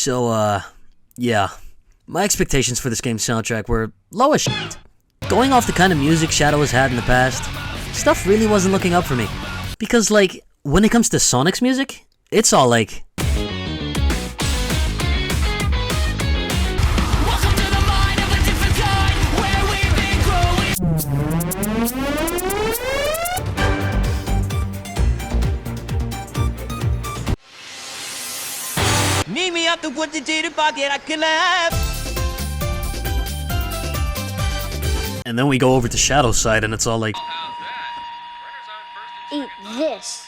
So, yeah. My expectations for this game's soundtrack were low as shit. Going off the kind of music Shadow has had in the past, stuff really wasn't looking up for me. Because, like, when it comes to Sonic's music, it's all like... Meet me up to put the tea to pocket, I can laugh. And then we go over to Shadow's side and it's all like... Eat this.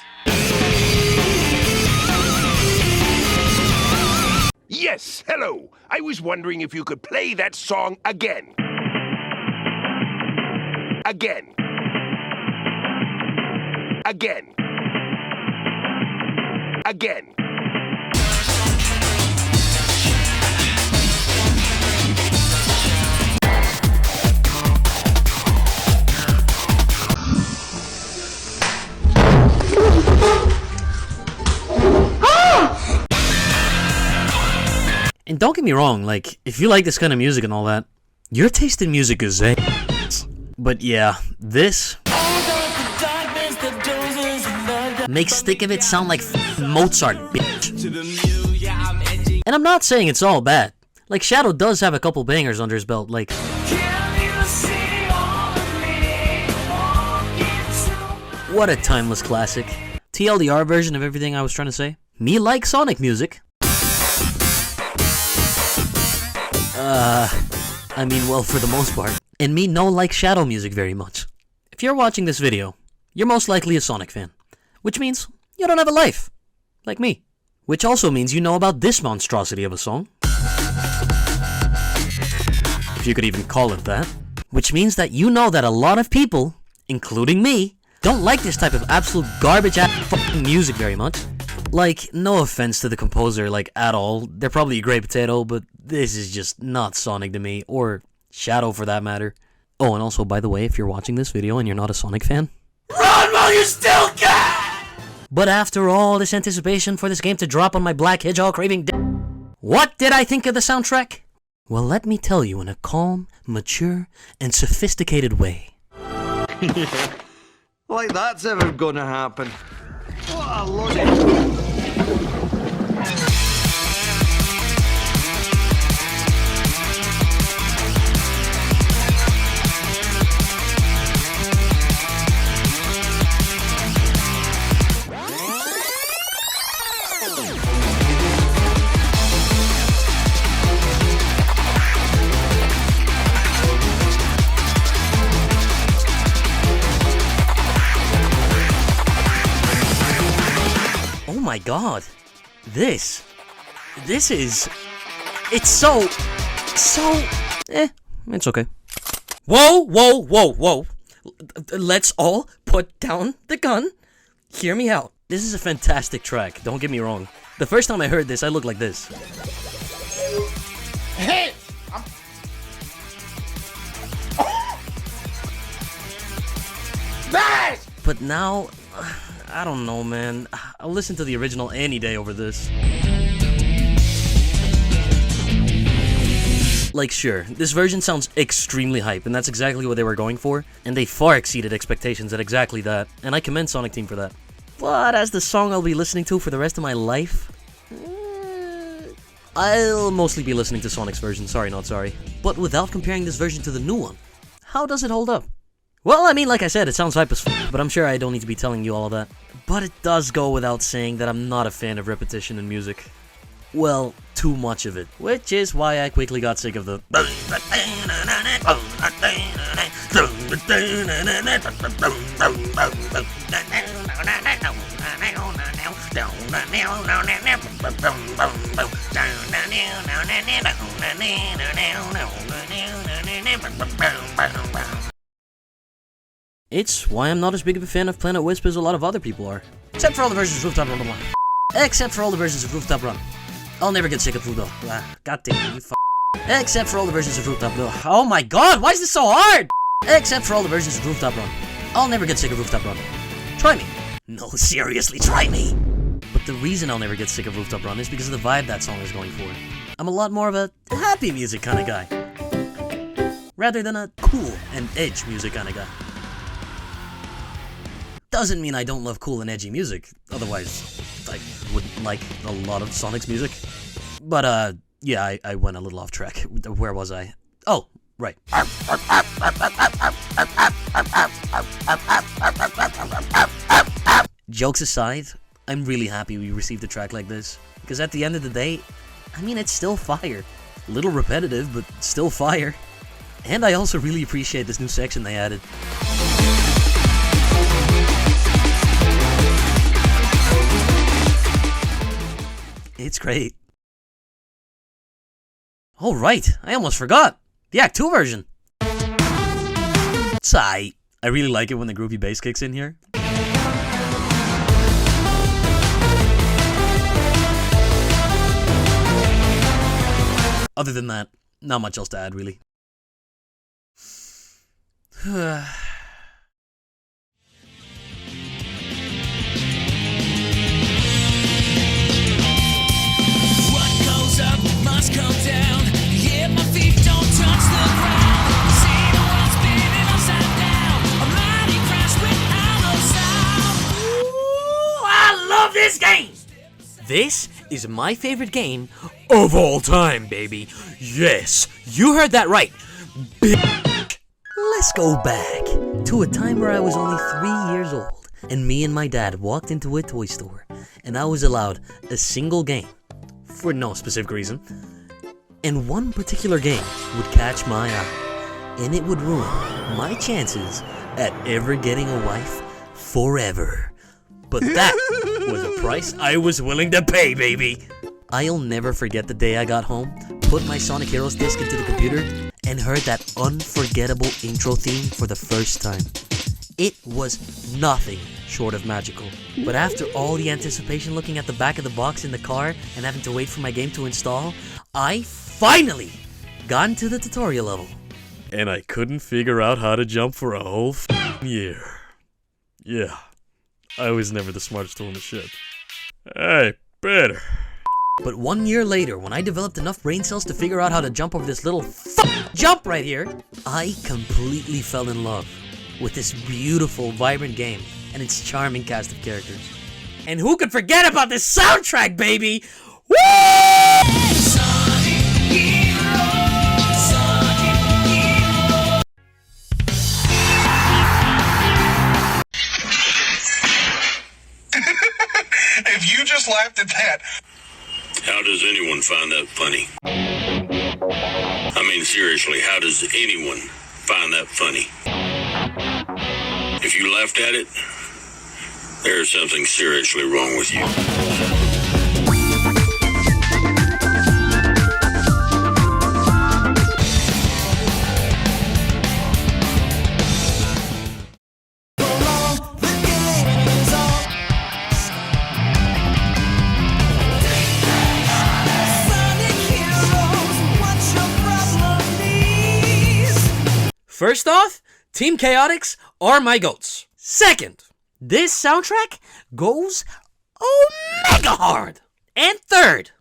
Yes, hello. I was wondering if you could play that song again. Again. Again. Again. And don't get me wrong, like, if you like this kind of music and all that, your taste in music is ass. But yeah, this makes Thick of It sound like Mozart, bitch. And I'm not saying it's all bad. Like, Shadow does have a couple bangers under his belt, like... What a timeless classic. TLDR version of everything I was trying to say. Me like Sonic music. I mean, well, for the most part. And me no like Shadow music very much. If you're watching this video, you're most likely a Sonic fan. Which means you don't have a life. Like me. Which also means you know about this monstrosity of a song. If you could even call it that. Which means that you know that a lot of people, including me, don't like this type of absolute garbage-ass fucking music very much. Like, no offense to the composer, like, at all. They're probably a great potato, but this is just not Sonic to me, or Shadow for that matter. Oh, and also, by the way, if you're watching this video and you're not a Sonic fan, run while you still can! But after all this anticipation for this game to drop on my black hedgehog craving what did I think of the soundtrack? Well, let me tell you in a calm, mature, and sophisticated way. Like that's ever gonna happen. What a load. Oh my god, this is, it's so, it's okay. Whoa, let's all put down the gun, hear me out. This is a fantastic track, don't get me wrong. The first time I heard this, I looked like this. Hey! Nice! But now, I don't know, man. I'll listen to the original any day over this. Like, sure, this version sounds extremely hype, and that's exactly what they were going for, and they far exceeded expectations at exactly that, and I commend Sonic Team for that. But as the song I'll be listening to for the rest of my life, I'll mostly be listening to Sonic's version, sorry not sorry. But without comparing this version to the new one, how does it hold up? Well, I mean, like I said, it sounds hype as f***, but I'm sure I don't need to be telling you all of that. But it does go without saying that I'm not a fan of repetition in music. Well, too much of it. Which is why I quickly got sick of the... It's why I'm not as big of a fan of Planet Wisp as a lot of other people are. Except for all the versions of Rooftop Run. Except for all the versions of Rooftop Run. I'll never get sick of Pluto. God damn you Except for all the versions of Rooftop Run. Oh my god, why is this so hard? Except for all the versions of Rooftop Run. I'll never get sick of Rooftop Run. Try me. No, seriously, try me. But the reason I'll never get sick of Rooftop Run is because of the vibe that song is going for. I'm a lot more of a happy music kind of guy, rather than a cool and edge music kind of guy. Doesn't mean I don't love cool and edgy music, otherwise I wouldn't like a lot of Sonic's music. But yeah, I went a little off track. Where was I? Oh, right. Jokes aside, I'm really happy we received a track like this, because at the end of the day, I mean, it's still fire. A little repetitive, but still fire. And I also really appreciate this new section they added. It's great. Oh right, I almost forgot. The Act 2 version. It's aight. I really like it when the groovy bass kicks in here. Other than that, not much else to add, really. Must come down. Yeah, my feet don't touch the ground. See the world spinning upside down. A mighty crash without a sound. Ooh, I love this game! This is my favorite game of all time, baby. Yes, you heard that right. Let's go back to a time where I was only 3 years old, and me and my dad walked into a toy store, and I was allowed a single game. For no specific reason. And one particular game would catch my eye, and it would ruin my chances at ever getting a wife forever. But that was a price I was willing to pay, baby. I'll never forget the day I got home, put my Sonic Heroes disc into the computer, and heard that unforgettable intro theme for the first time. It was nothing short of magical. But after all the anticipation looking at the back of the box in the car and having to wait for my game to install, I finally got into the tutorial level. And I couldn't figure out how to jump for a whole year. Yeah, I was never the smartest tool in the ship. Hey, better. But 1 year later, when I developed enough brain cells to figure out how to jump over this little jump right here, I completely fell in love with this beautiful, vibrant game and its charming cast of characters. And who could forget about this soundtrack, baby? Woo! Sonic Hero, Sonic Hero. If you just laughed at that. How does anyone find that funny? I mean, seriously, how does anyone find that funny? If you laughed at it, there's something seriously wrong with you. First off, Team Chaotix are my goats. Second, this soundtrack goes mega hard. And third,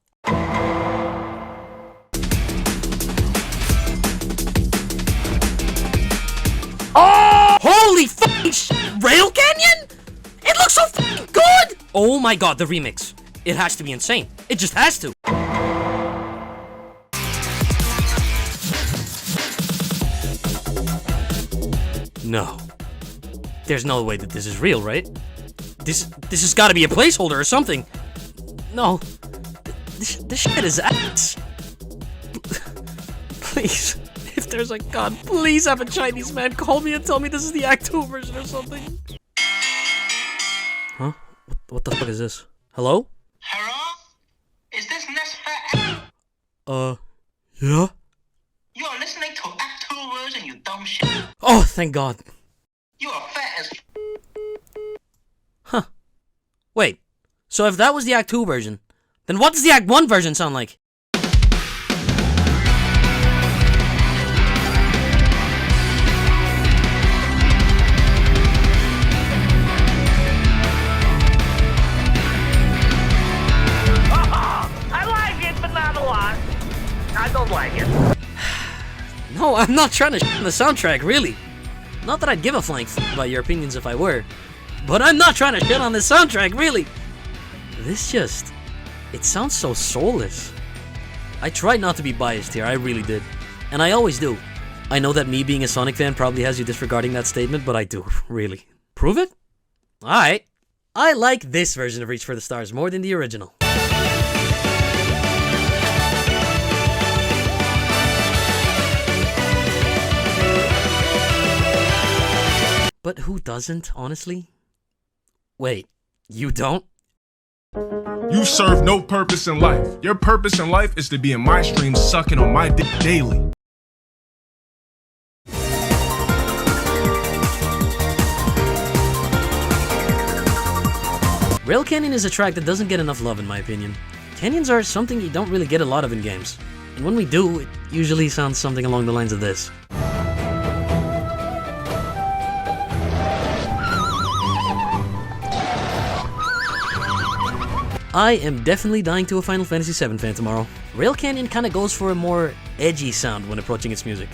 oh, holy fucking Rail Canyon! It looks so fucking good! Oh my god, the remix. It has to be insane. It just has to. No. There's no way that this is real, right? This has got to be a placeholder or something. No. This shit is ass. Please, if there's a god, please have a Chinese man call me and tell me this is the Act 2 version or something. Huh? What the fuck is this? Hello? Hello? Is this Nesfa? Yeah? You're listening to Act 2 version, you dumb shit. Oh, thank God. You are fat as... Huh. Wait, so if that was the Act 2 version, then what does the Act 1 version sound like? No, I'm not trying to shit on the soundtrack, really. Not that I'd give a flying f about your opinions if I were. But I'm not trying to shit on this soundtrack, really. This just... it sounds so soulless. I tried not to be biased here, I really did. And I always do. I know that me being a Sonic fan probably has you disregarding that statement, but I do, really. Prove it? Alright. I like this version of Reach for the Stars more than the original. But who doesn't, honestly? Wait, you don't? You serve no purpose in life. Your purpose in life is to be in my stream sucking on my dick daily. Rail Canyon is a track that doesn't get enough love in my opinion. Canyons are something you don't really get a lot of in games. And when we do, it usually sounds something along the lines of this. I am definitely dying to a Final Fantasy VII fan tomorrow. Rail Canyon kinda goes for a more edgy sound when approaching its music.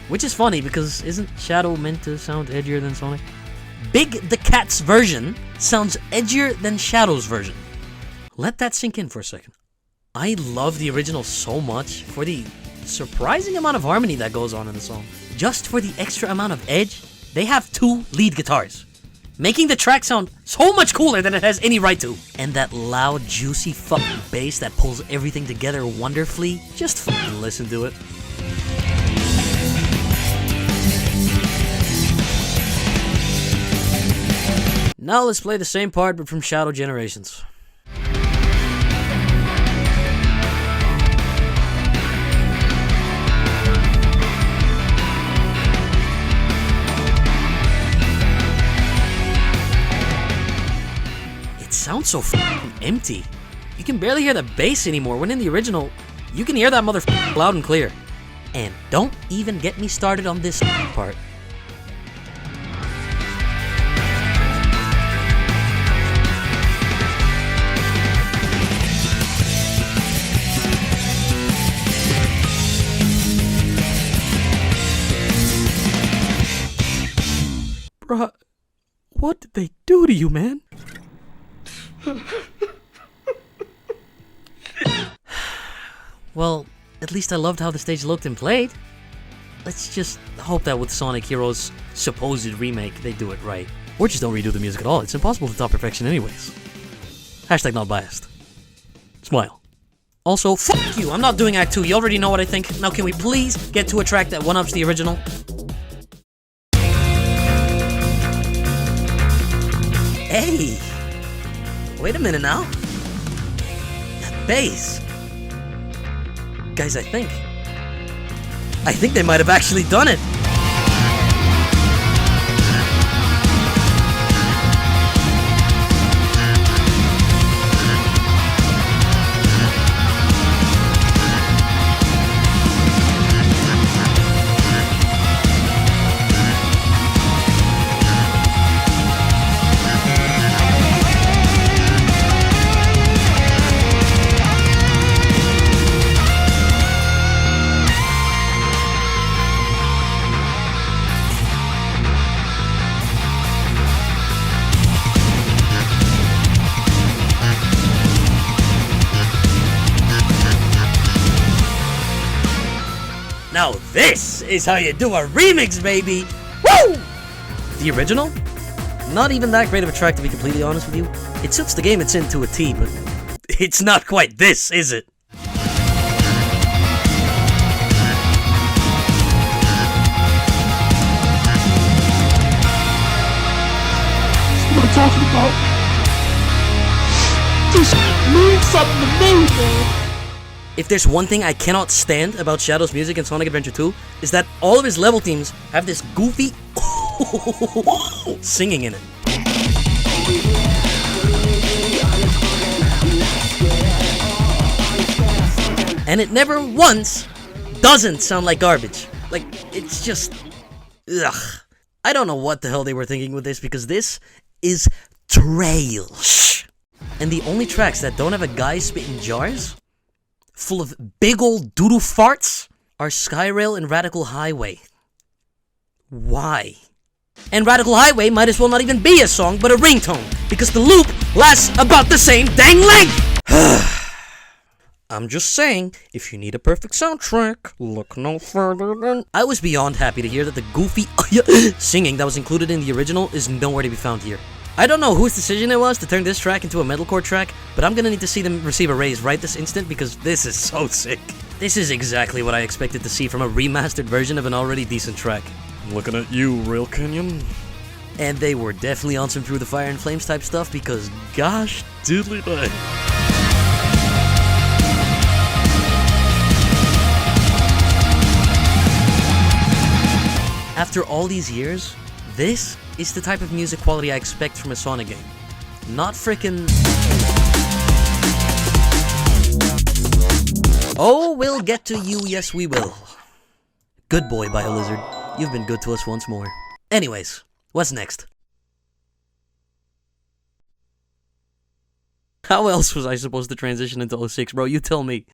Which is funny because isn't Shadow meant to sound edgier than Sonic? Big the Cat's version sounds edgier than Shadow's version. Let that sink in for a second. I love the original so much for the surprising amount of harmony that goes on in the song. Just for the extra amount of edge, they have 2 lead guitars, making the track sound so much cooler than it has any right to. And that loud, juicy fucking bass that pulls everything together wonderfully, just fucking listen to it. Now let's play the same part but from Shadow Generations. It sounds so fucking empty. You can barely hear the bass anymore, when in the original, you can hear that motherfucker loud and clear. And don't even get me started on this part. Bruh, what did they do to you, man? Well, at least I loved how the stage looked and played. Let's just hope that with Sonic Heroes' supposed remake, they do it right. Or just don't redo the music at all. It's impossible to top perfection anyways. Hashtag not biased. Smile. Also, fuck you, I'm not doing Act 2. You already know what I think. Now can we please get to a track that one-ups the original? Hey! Wait a minute now. That bass. Guys, I think they might have actually done it. Now this is how you do a remix, baby! Woo! The original? Not even that great of a track, to be completely honest with you. It suits the game it's in to a T, but it's not quite this, is it? What I'm talking about. This means something to me, man. If there's one thing I cannot stand about Shadow's music in Sonic Adventure 2, is that all of his level themes have this goofy singing in it. And it never once doesn't sound like garbage. Like, it's just... ugh. I don't know what the hell they were thinking with this, because this is trash. And the only tracks that don't have a guy spitting jars full of big old doodoo farts are Skyrail and Radical Highway. Why? And Radical Highway might as well not even be a song, but a ringtone, because the loop lasts about the same dang length! I'm just saying, if you need a perfect soundtrack, look no further than... I was beyond happy to hear that the goofy singing that was included in the original is nowhere to be found here. I don't know whose decision it was to turn this track into a metalcore track, but I'm gonna need to see them receive a raise right this instant because this is so sick. This is exactly what I expected to see from a remastered version of an already decent track. I'm looking at you, Real Kenyon. And they were definitely on some Through the Fire and Flames type stuff because gosh diddly day. After all these years, this is the type of music quality I expect from a Sonic game. Not frickin'... Oh, we'll get to you, yes we will. Good boy, BioLizard. You've been good to us once more. Anyways, what's next? How else was I supposed to transition into 06, bro? You tell me.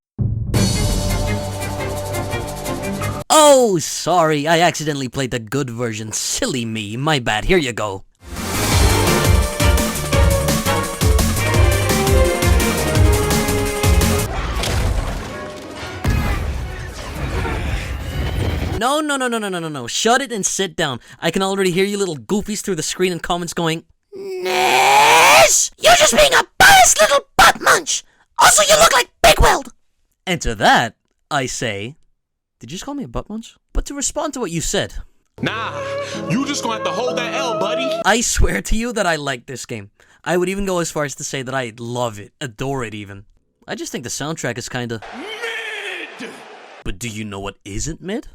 Oh, sorry, I accidentally played the good version. Silly me, my bad. Here you go. No. Shut it and sit down. I can already hear you little goofies through the screen and comments going, Ness! You're just being a biased little butt munch! Also, you look like Big Weld! And to that, I say... Did you just call me a butt munch? But to respond to what you said... Nah, you just gonna have to hold that L, buddy. I swear to you that I like this game. I would even go as far as to say that I love it, adore it even. I just think the soundtrack is kinda... mid! But do you know what isn't mid?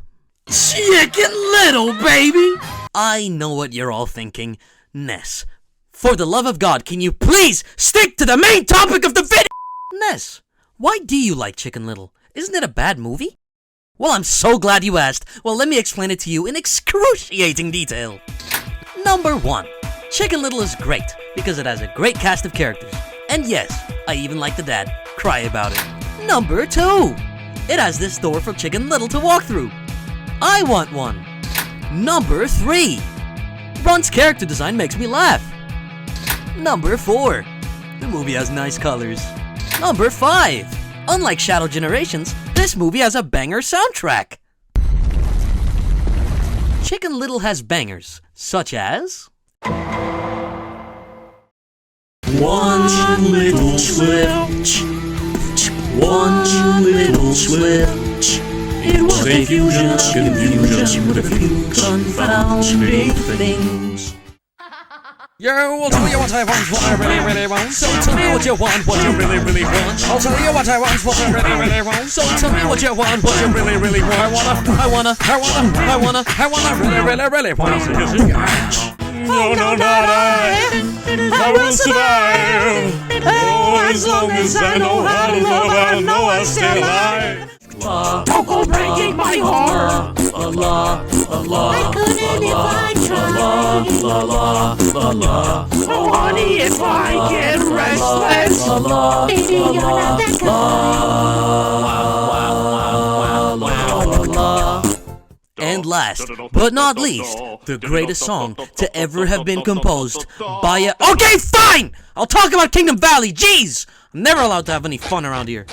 Chicken Little, baby! I know what you're all thinking. Ness, for the love of God, can you please stick to the main topic of the video? Ness, why do you like Chicken Little? Isn't it a bad movie? Well, I'm so glad you asked. Well, let me explain it to you in excruciating detail. Number 1. Chicken Little is great because it has a great cast of characters. And yes, I even like the dad. Cry about it. Number 2. It has this door for Chicken Little to walk through. I want one. Number 3. Ron's character design makes me laugh. Number 4. The movie has nice colors. Number 5. Unlike Shadow Generations, this movie has a banger soundtrack. Chicken Little has bangers, such as... One little switch. One little switch. It was a fusion of confusion with a few confounding things. Yo, I'll tell you what I want, what I really want. So tell me what you want, what you really want. I'll tell you what I want, what I really want. So tell me what you want, what you really want. I wanna really want. No, not I will survive. Oh, as long as I know how to love, I know I'll stay alive. Don't go breaking my heart. I couldn't if I tried. Oh honey, if I get restless, baby, you're not that guy. And last, but not least, the greatest song to ever have been composed by a... Okay, fine! I'll talk about Kingdom Valley, jeez! I'm never allowed to have any fun around here.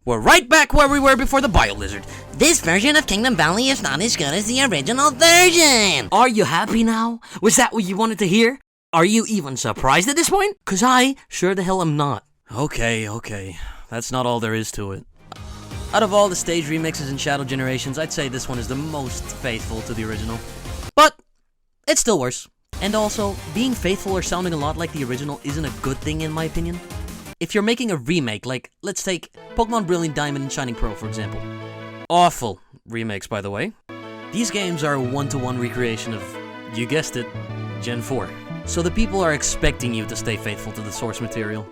We're right back where we were before the BioLizard. This version of Kingdom Valley is not as good as the original version! Are you happy now? Was that what you wanted to hear? Are you even surprised at this point? Cause I sure the hell am not. Okay. That's not all there is to it. Out of all the stage remixes in Shadow Generations, I'd say this one is the most faithful to the original. But, it's still worse. And also, being faithful or sounding a lot like the original isn't a good thing in my opinion. If you're making a remake, like, let's take Pokemon Brilliant Diamond and Shining Pearl, for example. Awful remakes, by the way. These games are a one-to-one recreation of, you guessed it, Gen 4. So the people are expecting you to stay faithful to the source material.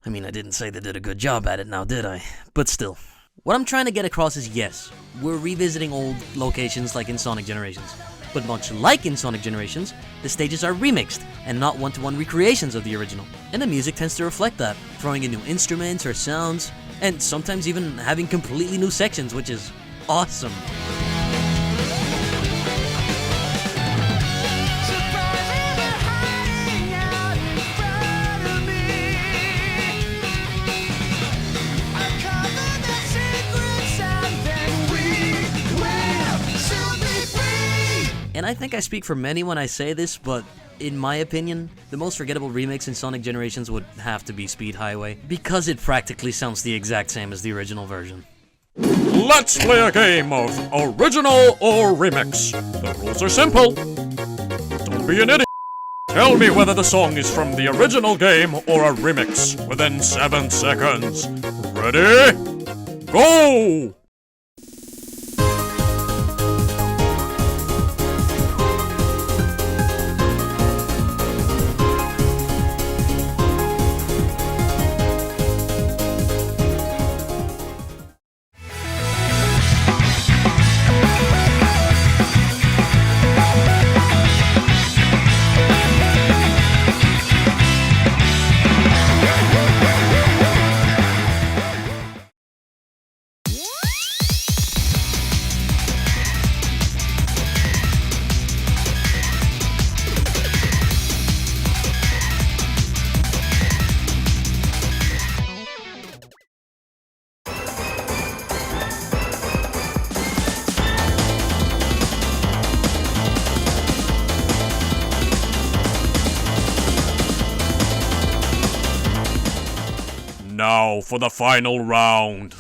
I mean, I didn't say they did a good job at it now, did I? But still. What I'm trying to get across is yes, we're revisiting old locations like in Sonic Generations. But much like in Sonic Generations, the stages are remixed and not one-to-one recreations of the original. And the music tends to reflect that, throwing in new instruments or sounds, and sometimes even having completely new sections, which is awesome. And I think I speak for many when I say this, but in my opinion, the most forgettable remix in Sonic Generations would have to be Speed Highway, because it practically sounds the exact same as the original version. Let's play a game of original or remix. The rules are simple. Don't be an idiot. Tell me whether the song is from the original game or a remix within 7 seconds. Ready? Go! Now for the final round.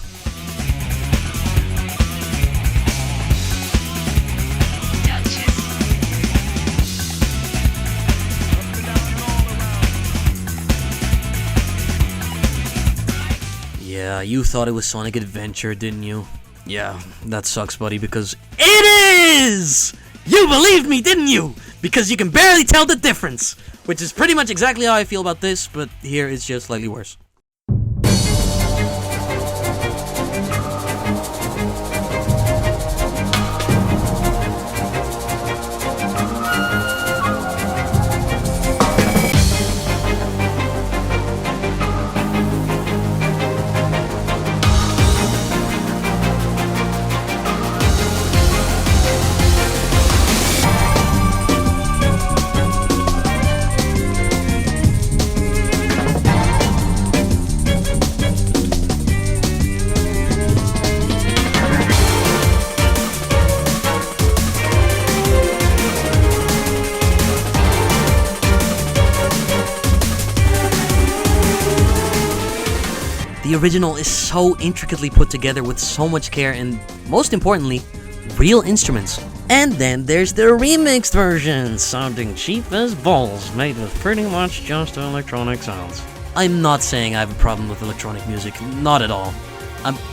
Yeah, you thought it was Sonic Adventure, didn't you? Yeah, that sucks, buddy, because it is! You believed me, didn't you? Because you can barely tell the difference. Which is pretty much exactly how I feel about this, but here it's just slightly worse. The original is so intricately put together with so much care and, most importantly, real instruments. And then there's the remixed version, sounding cheap as balls, made with pretty much just electronic sounds. I'm not saying I have a problem with electronic music, not at all.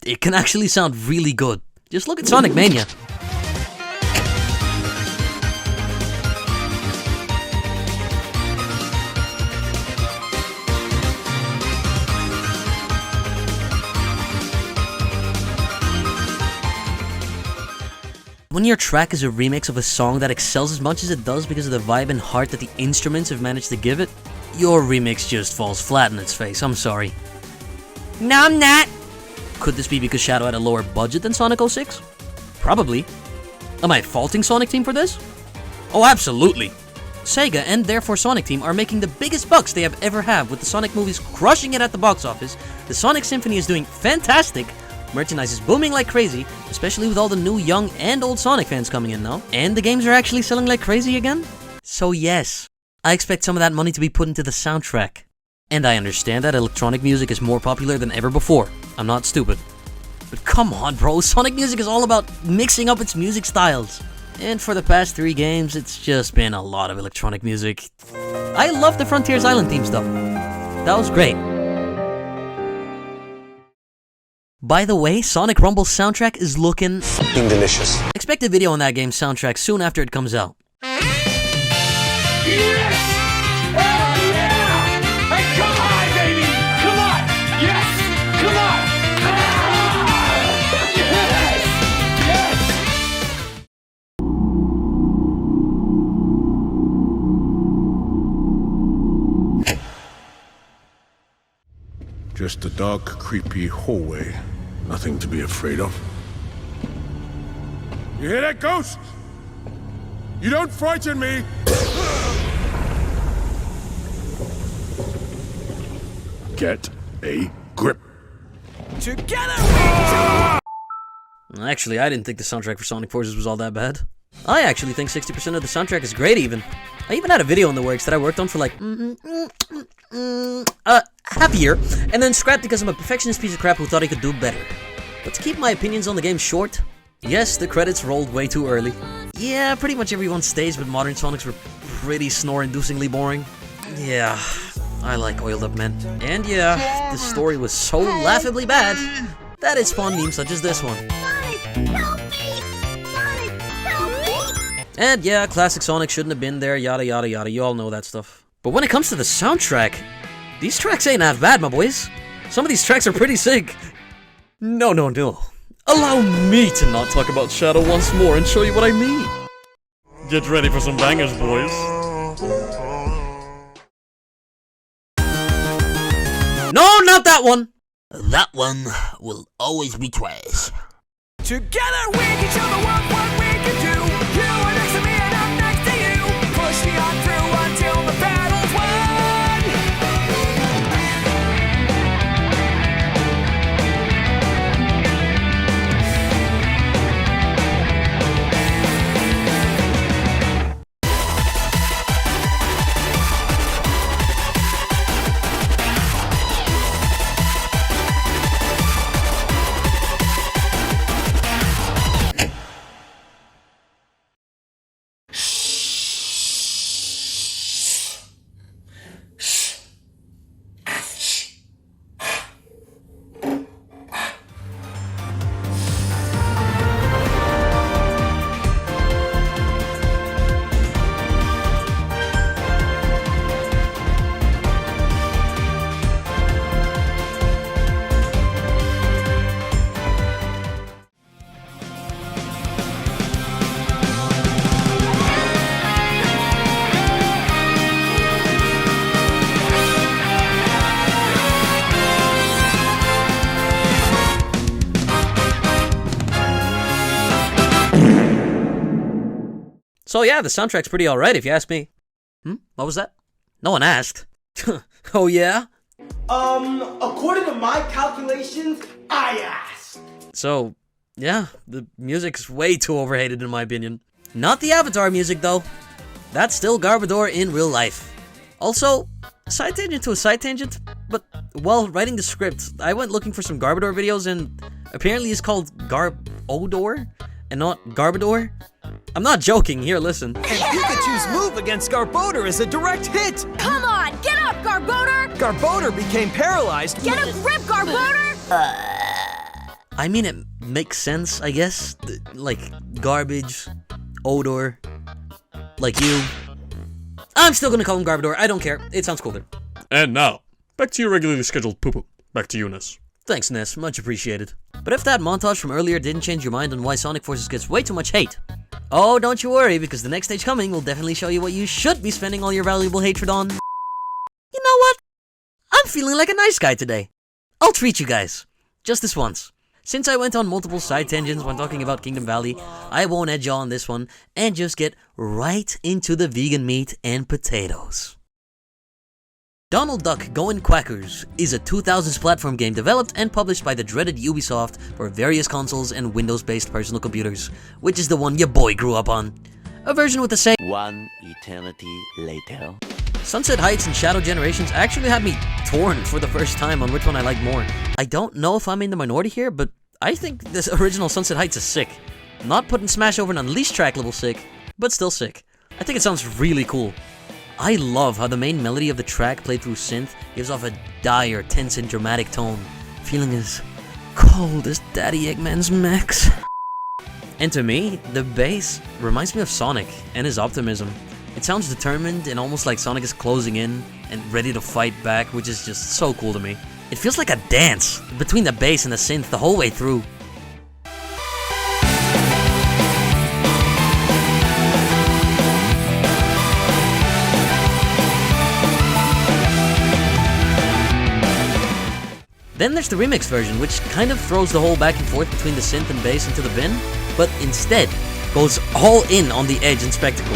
It can actually sound really good. Just look at Sonic Mania. When your track is a remix of a song that excels as much as it does because of the vibe and heart that the instruments have managed to give it, your remix just falls flat in its face, I'm sorry. No, I'm not! Could this be because Shadow had a lower budget than Sonic 06? Probably. Am I faulting Sonic Team for this? Oh, absolutely! SEGA and therefore Sonic Team are making the biggest bucks they have ever had, with the Sonic movies crushing it at the box office, the Sonic Symphony is doing fantastic, merchandise is booming like crazy, especially with all the new young and old Sonic fans coming in now, and the games are actually selling like crazy again. So yes, I expect some of that money to be put into the soundtrack. And I understand that electronic music is more popular than ever before. I'm not stupid. But come on, bro, Sonic music is all about mixing up its music styles. And for the past 3 games, it's just been a lot of electronic music. I love the Frontiers Island theme stuff. That was great. By the way, Sonic Rumble's soundtrack is looking delicious. Expect a video on that game's soundtrack soon after it comes out. Yes! Hell yeah! Hey, come on, baby! Come on! Just a dark, creepy hallway. Nothing to be afraid of. You hear that, ghost? You don't frighten me! Get a grip. Together! Actually, I didn't think the soundtrack for Sonic Forces was all that bad. I actually think 60% of the soundtrack is great even. I even had a video in the works that I worked on for like half a year, and then scrapped because I'm a perfectionist piece of crap who thought he could do better. But to keep my opinions on the game short, yes, the credits rolled way too early. Yeah, pretty much everyone's stage with modern Sonics were pretty snore-inducingly boring. Yeah, I like oiled up men. And yeah, the story was so laughably bad that it spawned memes such as this one. And yeah, classic Sonic shouldn't have been there, yada yada yada, you all know that stuff. But when it comes to the soundtrack, these tracks ain't half bad, my boys. Some of these tracks are pretty sick. No. Allow me to not talk about Shadow once more and show you what I mean. Get ready for some bangers, boys. No, not that one! That one will always be trash. Together we can show the world what we can do. You are next to me and I'm next to you. Push me on through until the battle's won. So yeah, the soundtrack's pretty alright if you ask me. What was that? No one asked. Oh yeah? According to my calculations, I asked. So, yeah, the music's way too overhated in my opinion. Not the Avatar music though. That's still Garbodor in real life. Also, side tangent to a side tangent, but while writing the script, I went looking for some Garbodor videos and apparently it's called Garbodor and not Garbodor. I'm not joking, here, listen. And Pikachu's move against Garbodor is a direct hit! Come on, get up, Garbodor! Garbodor became paralyzed. Get a grip, Garbodor! I mean, it makes sense, I guess. Like, garbage, odor, like you. I'm still gonna call him Garbodor, I don't care. It sounds cooler. And now, back to your regularly scheduled poo-poo. Back to you, Ness. Thanks, Ness, much appreciated. But if that montage from earlier didn't change your mind on why Sonic Forces gets way too much hate, oh, don't you worry, because the next stage coming will definitely show you what you should be spending all your valuable hatred on. You know what? I'm feeling like a nice guy today. I'll treat you guys. Just this once. Since I went on multiple side tangents when talking about Kingdom Valley, I won't edge on this one and just get right into the vegan meat and potatoes. Donald Duck Goin' Quackers is a 2000s platform game developed and published by the dreaded Ubisoft for various consoles and Windows-based personal computers, which is the one your boy grew up on. A version with the same. One eternity later. Sunset Heights and Shadow Generations actually had me torn for the first time on which one I like more. I don't know if I'm in the minority here, but I think this original Sunset Heights is sick. Not putting Smash over an Unleashed track level sick, but still sick. I think it sounds really cool. I love how the main melody of the track played through synth gives off a dire, tense and dramatic tone, feeling as cold as Daddy Eggman's mechs. And to me, the bass reminds me of Sonic and his optimism. It sounds determined and almost like Sonic is closing in and ready to fight back, which is just so cool to me. It feels like a dance between the bass and the synth the whole way through. Then there's the remix version, which kind of throws the whole back and forth between the synth and bass into the bin, but instead goes all in on the edge and spectacle.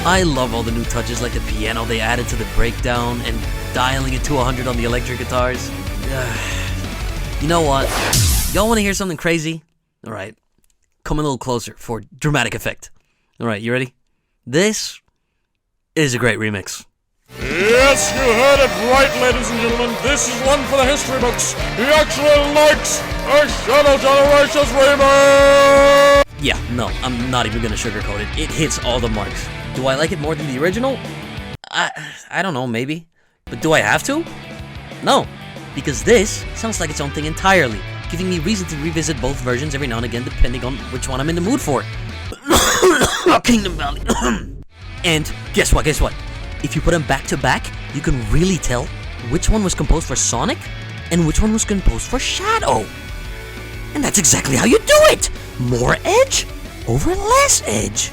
I love all the new touches, like the piano they added to the breakdown and dialing it to 100 on the electric guitars. You know what? Y'all want to hear something crazy? Alright, come a little closer for dramatic effect. Alright, you ready? This is a great remix. Yes, you heard it right, ladies and gentlemen. This is one for the history books. He actually likes a Shadow Generations remix! Yeah, no, I'm not even gonna sugarcoat it. It hits all the marks. Do I like it more than the original? I don't know, maybe. But do I have to? No, because this sounds like its own thing entirely, giving me reason to revisit both versions every now and again depending on which one I'm in the mood for. Kingdom Valley. And guess what? If you put them back to back, you can really tell which one was composed for Sonic and which one was composed for Shadow. And that's exactly how you do it! More edge over less edge.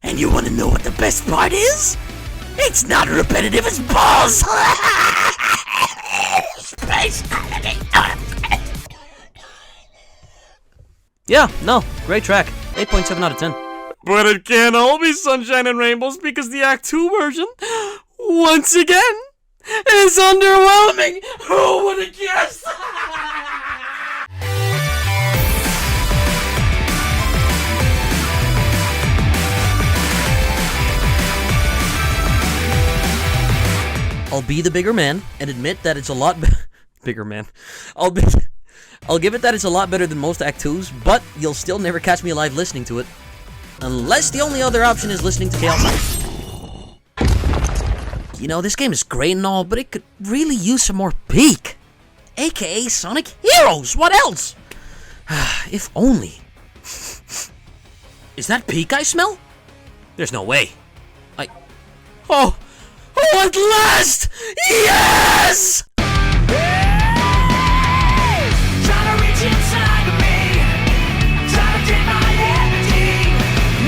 And you want to know what the best part is? It's not repetitive as balls! Space Yeah, no, great track. 8.7 out of 10. But it can't all be sunshine and rainbows because the Act 2 version, once again, is underwhelming! Who would have guessed? I'll be the bigger man and admit that it's a lot bigger man. I'll give it that it's a lot better than most Act 2s, but you'll still never catch me alive listening to it. Unless the only other option is listening to Chaos. You know, this game is great and all, but it could really use some more peak. AKA Sonic Heroes, what else? If only. Is that peak I smell? There's no way. Oh, at last! Yes! Trying to reach inside of me, trying to get my energy.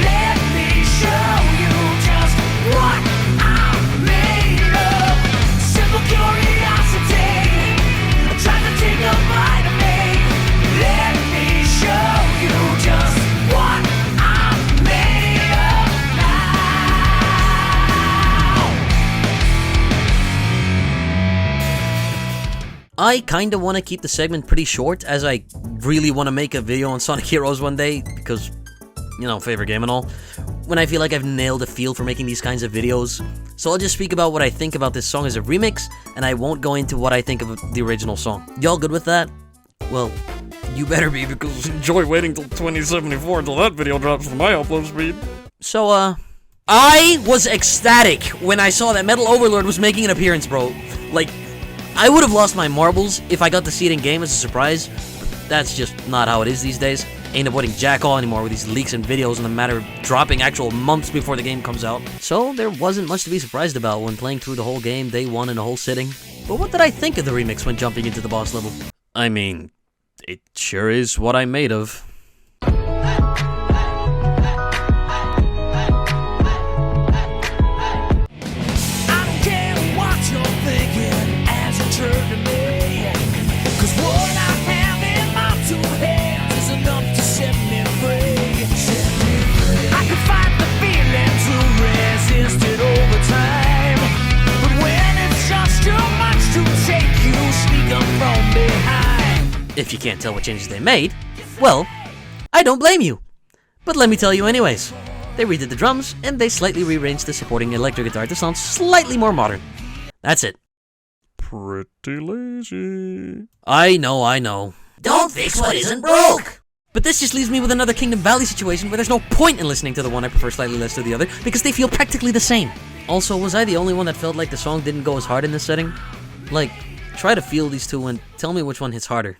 Let me show you just what I'm made of. Simple curiosity, trying to take a bite of me. Let me show you just what I'm made of now. I kinda wanna keep the segment pretty short, as I really wanna make a video on Sonic Heroes one day, because, you know, favorite game and all, when I feel like I've nailed a feel for making these kinds of videos. So I'll just speak about what I think about this song as a remix, and I won't go into what I think of the original song. Y'all good with that? Well, you better be, because Enjoy waiting till 2074 until that video drops for my upload speed. So, I was ecstatic when I saw that Metal Overlord was making an appearance, bro. Like, I would have lost my marbles if I got to see it in game as a surprise, but that's just not how it is these days. Ain't avoiding jack all anymore with these leaks and videos in the matter of dropping actual months before the game comes out. So there wasn't much to be surprised about when playing through the whole game day one in a whole sitting. But what did I think of the remix when jumping into the boss level? I mean, it sure is what I'm made of. If you can't tell what changes they made, well, I don't blame you. But let me tell you anyways. They redid the drums, and they slightly rearranged the supporting electric guitar to sound slightly more modern. That's it. Pretty lazy. I know. Don't fix what isn't broke! But this just leaves me with another Kingdom Valley situation where there's no point in listening to the one I prefer slightly less to the other, because they feel practically the same. Also, was I the only one that felt like the song didn't go as hard in this setting? Like, try to feel these two and tell me which one hits harder.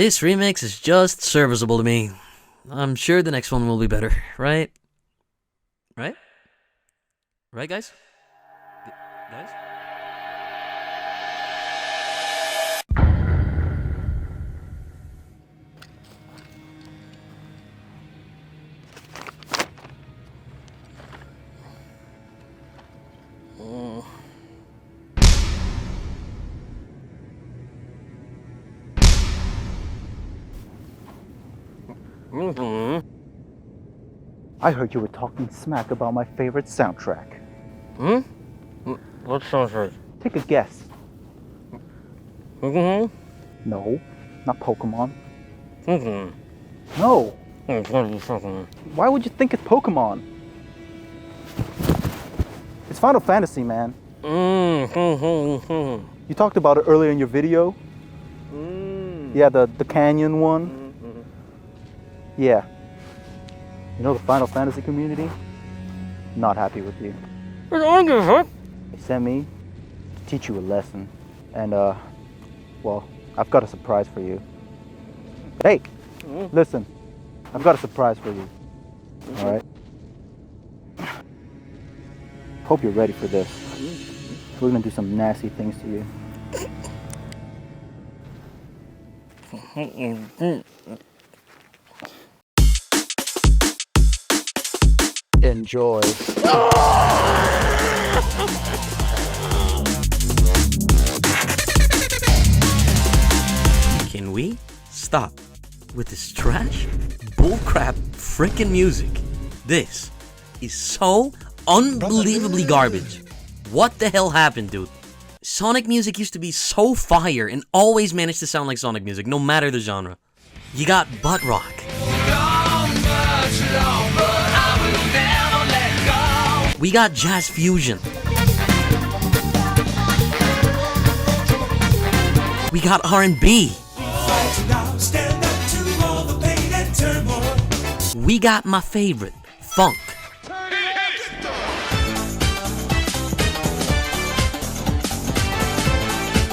This remix is just serviceable to me. I'm sure the next one will be better, right? Right? Right, guys? Guys? I heard you were talking smack about my favorite soundtrack. What soundtrack? Take a guess. Pokemon? No, not Pokemon. Pokemon. No. It's gotta be Pokemon. Why would you think it's Pokemon? It's Final Fantasy, man. You talked about it earlier in your video. Yeah, the canyon one. Yeah. You know the Final Fantasy community? Not happy with you. I don't give a fuck. They sent me to teach you a lesson. And, well, I've got a surprise for you. Hey, listen. I've got a surprise for you. All right? Hope you're ready for this. We're gonna do some nasty things to you. Enjoy. Can we stop with this trash, bullcrap, frickin' music? This is so unbelievably garbage. What the hell happened, dude? Sonic music used to be so fire and always managed to sound like Sonic music, no matter the genre. You got butt rock. We got jazz fusion. We got R&B. We got my favorite, funk.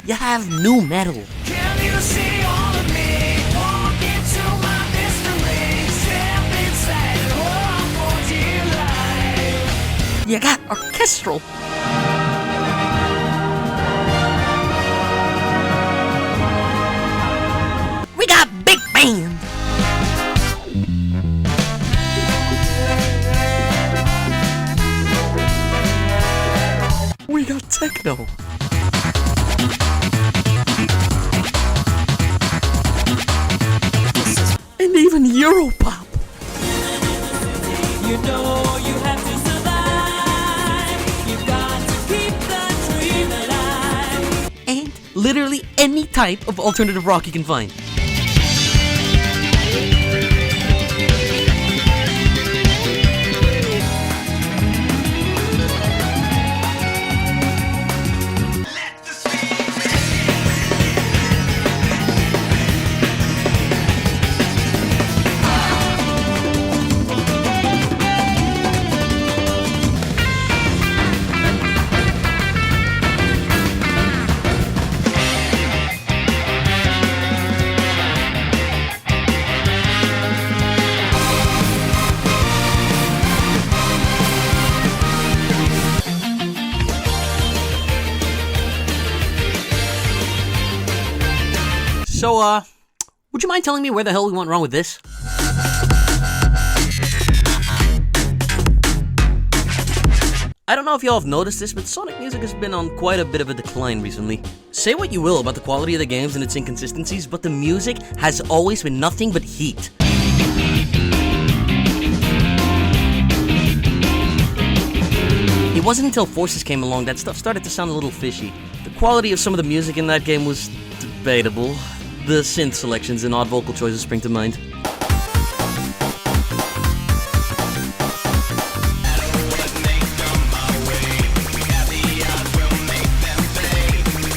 You have new metal. Can you see all of me? Walk into my mystery. Step inside and hold for dear life. You got orchestral. We got big band. We got techno. And even Europop. You know you have to survive. You've got to keep the dream alive. And literally any type of alternative rock you can find. So, would you mind telling me where the hell we went wrong with this? I don't know if y'all have noticed this, but Sonic music has been on quite a bit of a decline recently. Say what you will about the quality of the games and its inconsistencies, but the music has always been nothing but heat. It wasn't until Forces came along that stuff started to sound a little fishy. The quality of some of the music in that game was debatable. The synth selections and odd vocal choices spring to mind.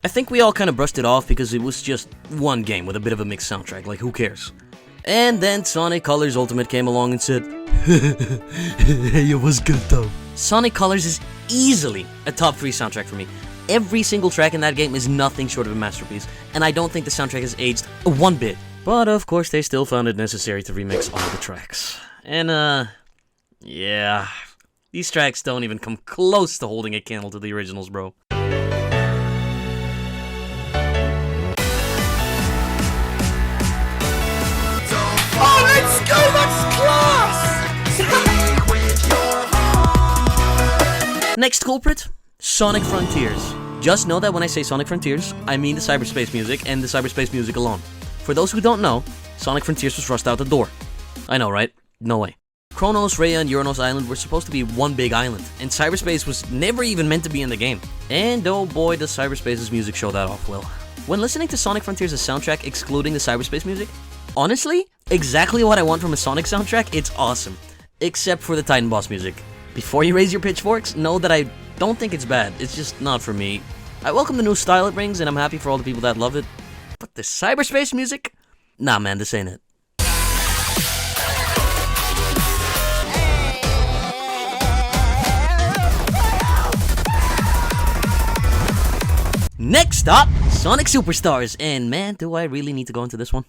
I think we all kind of brushed it off because it was just one game with a bit of a mixed soundtrack, like who cares? And then Sonic Colors Ultimate came along and said, hey, it was good though. Sonic Colors is easily a top 3 soundtrack for me. Every single track in that game is nothing short of a masterpiece, and I don't think the soundtrack has aged one bit. But of course they still found it necessary to remix all the tracks. And yeah, these tracks don't even come close to holding a candle to the originals, bro. Oh, let's go! That's class! Next culprit, Sonic Frontiers. Just know that when I say Sonic Frontiers, I mean the cyberspace music and the cyberspace music alone. For those who don't know, Sonic Frontiers was rushed out the door. I know, right? No way. Kronos, Rhea, and Uranos Island were supposed to be one big island, and cyberspace was never even meant to be in the game. And oh boy, does cyberspace's music show that off well. When listening to Sonic Frontiers' soundtrack excluding the cyberspace music, honestly, exactly what I want from a Sonic soundtrack, it's awesome. Except for the Titan Boss music. Before you raise your pitchforks, know that I don't think it's bad, it's just not for me. I welcome the new style it brings, and I'm happy for all the people that love it. But the cyberspace music? Nah man, this ain't it. Next up, Sonic Superstars, and man, do I really need to go into this one.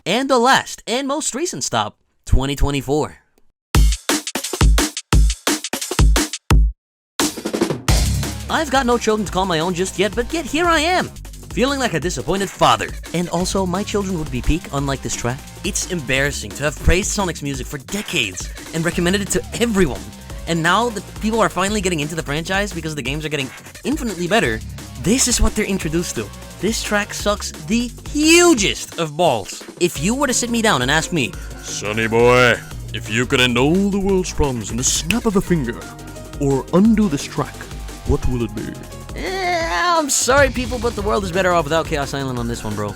And the last and most recent stop, 2024. I've got no children to call my own just yet, but yet here I am, feeling like a disappointed father. And also, my children would be peak, unlike this track. It's embarrassing to have praised Sonic's music for decades and recommended it to everyone. And now that people are finally getting into the franchise because the games are getting infinitely better, this is what they're introduced to. This track sucks the hugest of balls. If you were to sit me down and ask me, Sonny boy, if you could end all the world's problems in the snap of a finger, or undo this track, what will it be? I'm sorry people, but the world is better off without Chaos Island on this one, bro.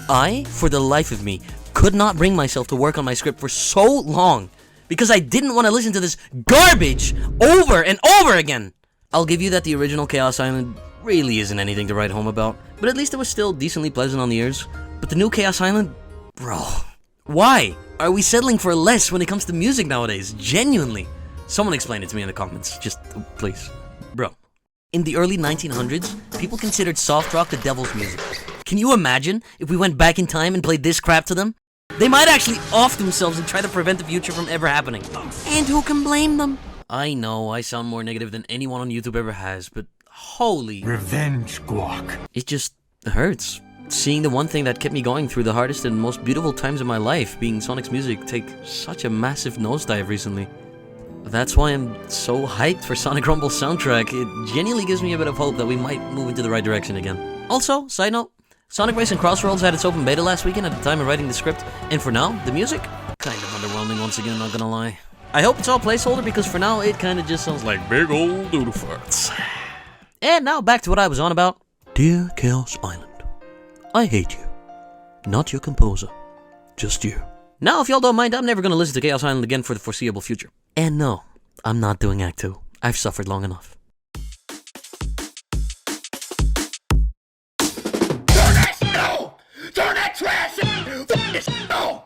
I, for the life of me, could not bring myself to work on my script for so long because I didn't want to listen to this garbage over and over again. I'll give you that the original Chaos Island really isn't anything to write home about, but at least it was still decently pleasant on the ears. But the new Chaos Island? Bro, why? Are we settling for less when it comes to music nowadays? Genuinely. Someone explain it to me in the comments, just please. Bro, in the early 1900s, people considered soft rock the devil's music. Can you imagine if we went back in time and played this crap to them? They might actually off themselves and try to prevent the future from ever happening. And who can blame them? I know, I sound more negative than anyone on YouTube ever has, but holy... Revenge guac. It just hurts. Seeing the one thing that kept me going through the hardest and most beautiful times of my life, being Sonic's music, take such a massive nosedive recently. That's why I'm so hyped for Sonic Rumble's soundtrack. It genuinely gives me a bit of hope that we might move into the right direction again. Also, side note, Sonic Race and Crossroads had its open beta last weekend at the time of writing the script, and for now, the music? Kind of underwhelming once again, not gonna lie. I hope it's all placeholder because for now, it kinda just sounds like big old doodle farts. And now back to what I was on about. Dear Chaos Island, I hate you. Not your composer, just you. Now, if y'all don't mind, I'm never gonna listen to Chaos Island again for the foreseeable future. And no, I'm not doing Act 2. I've suffered long enough. Turn that trash no!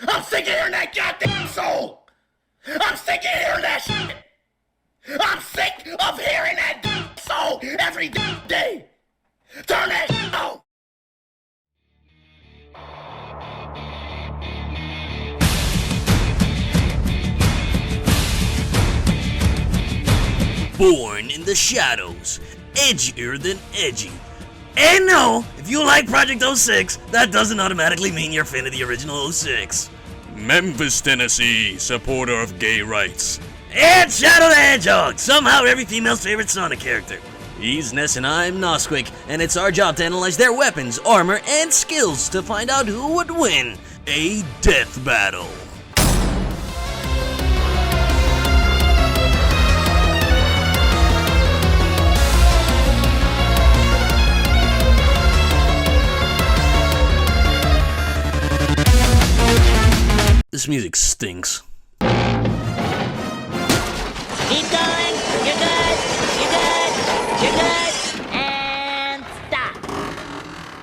I'm sick of hearing that goddamn soul! I'm sick of hearing that shit! I'm sick of hearing that soul every day! Turn that on! Born in the shadows, edgier than edgy. And no, if you like Project 06, that doesn't automatically mean you're a fan of the original 06. Memphis, Tennessee, supporter of gay rights. And Shadow the Hedgehog, somehow every female's favorite Sonic character. He's Ness and I'm Nosquick, and it's our job to analyze their weapons, armor, and skills to find out who would win a death battle. This music stinks. Keep going. You're good. You're good. You're good. And stop.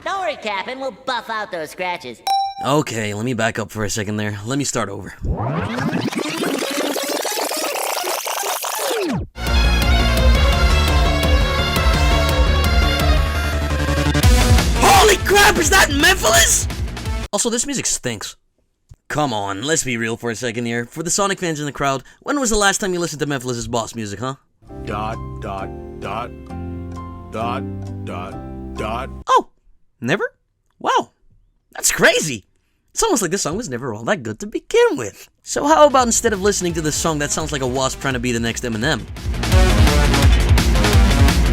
Don't worry, Captain. We'll buff out those scratches. Okay, let me back up for a second there. Let me start over. crap, is that Memphis? Also, this music stinks. Come on, let's be real for a second here. For the Sonic fans in the crowd, when was the last time you listened to Memphis' boss music, huh? ... Oh, never? Wow, that's crazy. It's almost like this song was never all that good to begin with. So how about instead of listening to this song that sounds like a wasp trying to be the next Eminem,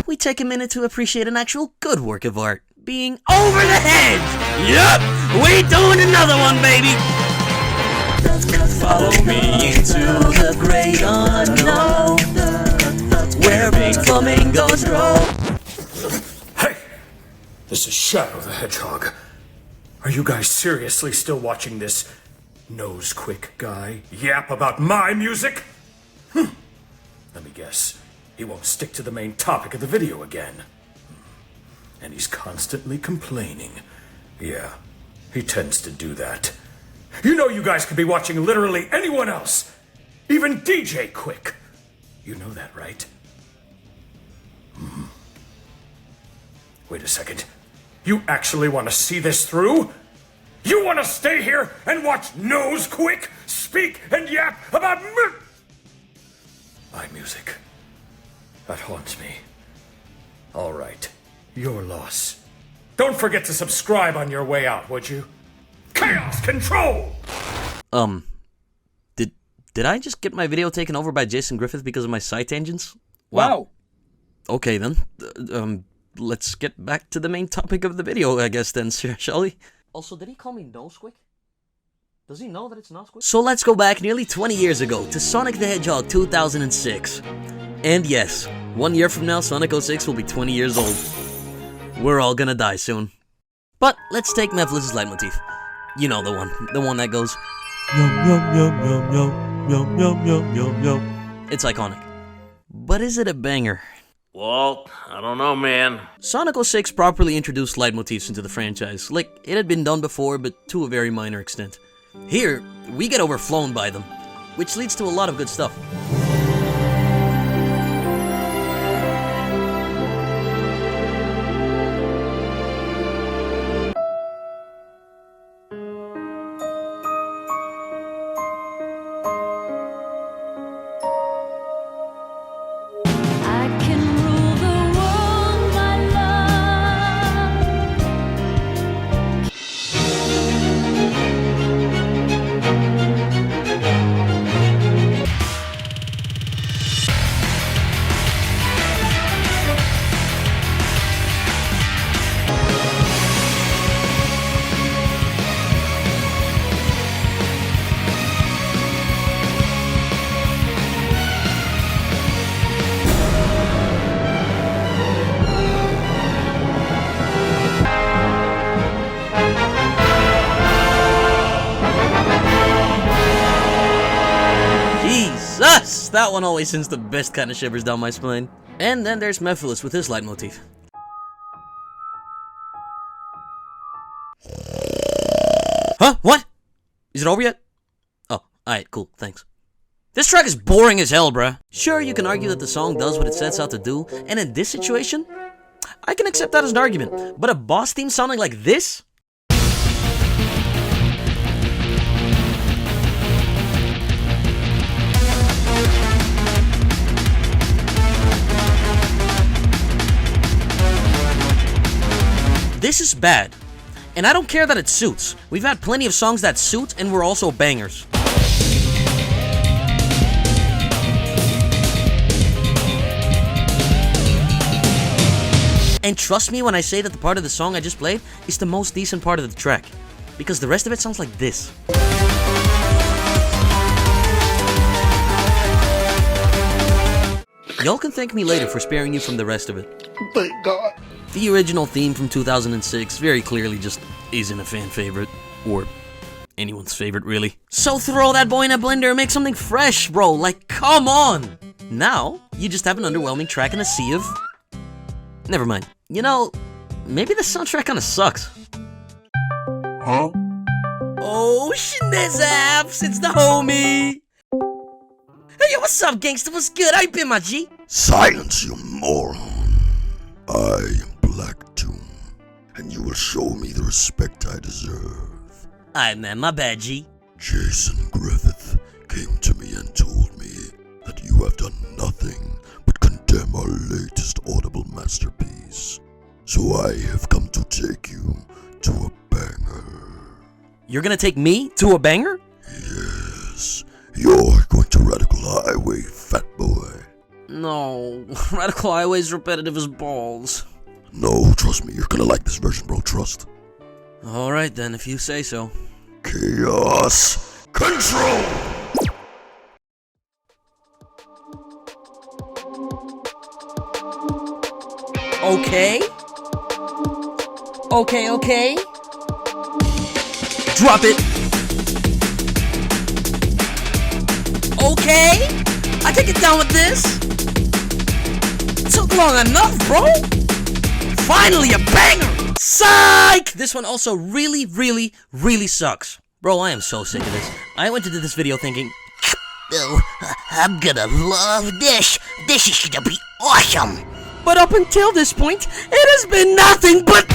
we take a minute to appreciate an actual good work of art, being Over the Hedge! Yup! We doing another one, baby! Follow me into the great unknown, where big flamingos grow. Hey! This is Shadow the Hedgehog. Are you guys seriously still watching this Nosquick guy yap about my music? Let me guess. He won't stick to the main topic of the video again. And he's constantly complaining. Yeah, he tends to do that. You know you guys could be watching literally anyone else. Even DJ Quick. You know that, right? Wait a second. You actually want to see this through? You want to stay here and watch Nosquick speak and yap about my music? That haunts me. All right, your loss. Don't forget to subscribe on your way out, would you? Chaos Control! Did I just get my video taken over by Jason Griffith because of my side tangents? Wow. Okay then, let's get back to the main topic of the video, I guess then, shall we? Also, did he call me Nosquick? Does he know that it's Nosquick? So let's go back nearly 20 years ago to Sonic the Hedgehog 2006. And yes, 1 year from now, Sonic 06 will be 20 years old. We're all gonna die soon. But let's take Memphis' leitmotif. You know the one that goes yum yum yum yum yum yum yum yum yum yum. It's iconic. But is it a banger? Well, I don't know, man. Sonic 06 properly introduced leitmotifs into the franchise, like it had been done before, but to a very minor extent. Here, we get overflown by them, which leads to a lot of good stuff. That one always sends the best kind of shivers down my spine. And then there's Memphis with his leitmotif. Huh? What? Is it over yet? Oh, alright, cool, thanks. This track is boring as hell, bruh. Sure, you can argue that the song does what it sets out to do, and in this situation, I can accept that as an argument. But a boss theme sounding like this? This is bad, and I don't care that it suits. We've had plenty of songs that suit and were also bangers. And trust me when I say that the part of the song I just played is the most decent part of the track, because the rest of it sounds like this. Y'all can thank me later for sparing you from the rest of it. Thank God. The original theme from 2006 very clearly just isn't a fan favorite, or anyone's favorite really. So throw that boy in a blender and make something fresh, bro, like come on! Now, you just have an underwhelming track in a sea of... Never mind. You know, maybe the soundtrack kinda sucks. Huh? Oh, schnizaps, it's the homie! Hey, yo, what's up, gangster? What's good? How you been, my G? Silence, you moron. I am Black Doom, and you will show me the respect I deserve. Alright, man, my bad, G. Jason Griffith came to me and told me that you have done nothing but condemn our latest audible masterpiece. So I have come to take you to a banger. You're gonna take me to a banger? Yes, you're going to Radical Highway, fat boy. No, Radical Highway's repetitive as balls. No, trust me, you're gonna like this version, bro, trust. Alright then, if you say so. Chaos Control! Okay. Okay. Drop it. Okay. I can get down with this. Took long enough, bro. Finally a banger. Psych! This one also really sucks. Bro, I am so sick of this. I went into this video thinking, oh, I'm gonna love this. This is gonna be awesome. But up until this point, it has been nothing but...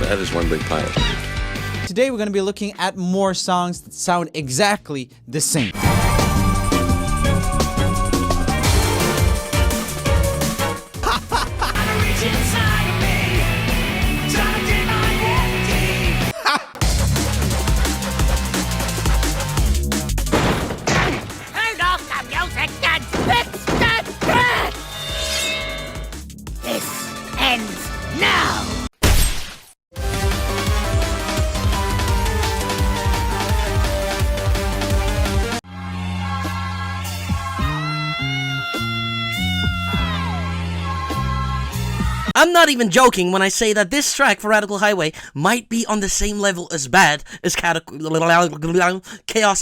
That is one big pile. Today we're going to be looking at more songs that sound exactly the same. Turn off the music and fix the track! This ends now! I'm not even joking when I say that this track for Radical Highway might be on the same level as bad as Chaos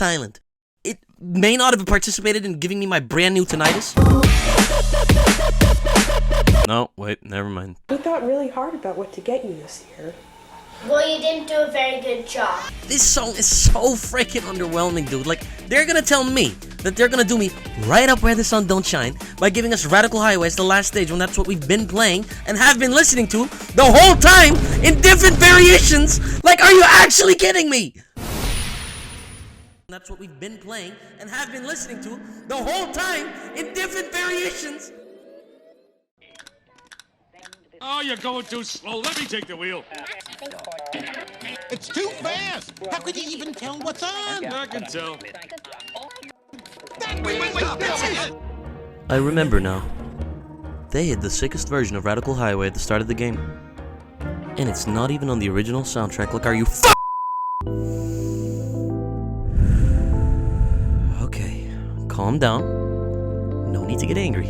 Island. It may not have participated in giving me my brand new tinnitus. No, wait, never mind. We thought really hard about what to get you this year. Well, you didn't do a very good job. This song is so freaking underwhelming, dude. Like, they're gonna tell me that they're gonna do me right up where the sun don't shine by giving us Radical Highway as the last stage when that's what we've been playing and have been listening to the whole time in different variations. Like, are you actually kidding me? That's what we've been playing and have been listening to the whole time in different variations. Oh, you're going too slow. Let me take the wheel. It's too fast. How could you even tell what's on? I can tell. I remember now. They hid the sickest version of Radical Highway at the start of the game. And it's not even on the original soundtrack. Like, are you Okay, calm down. No need to get angry.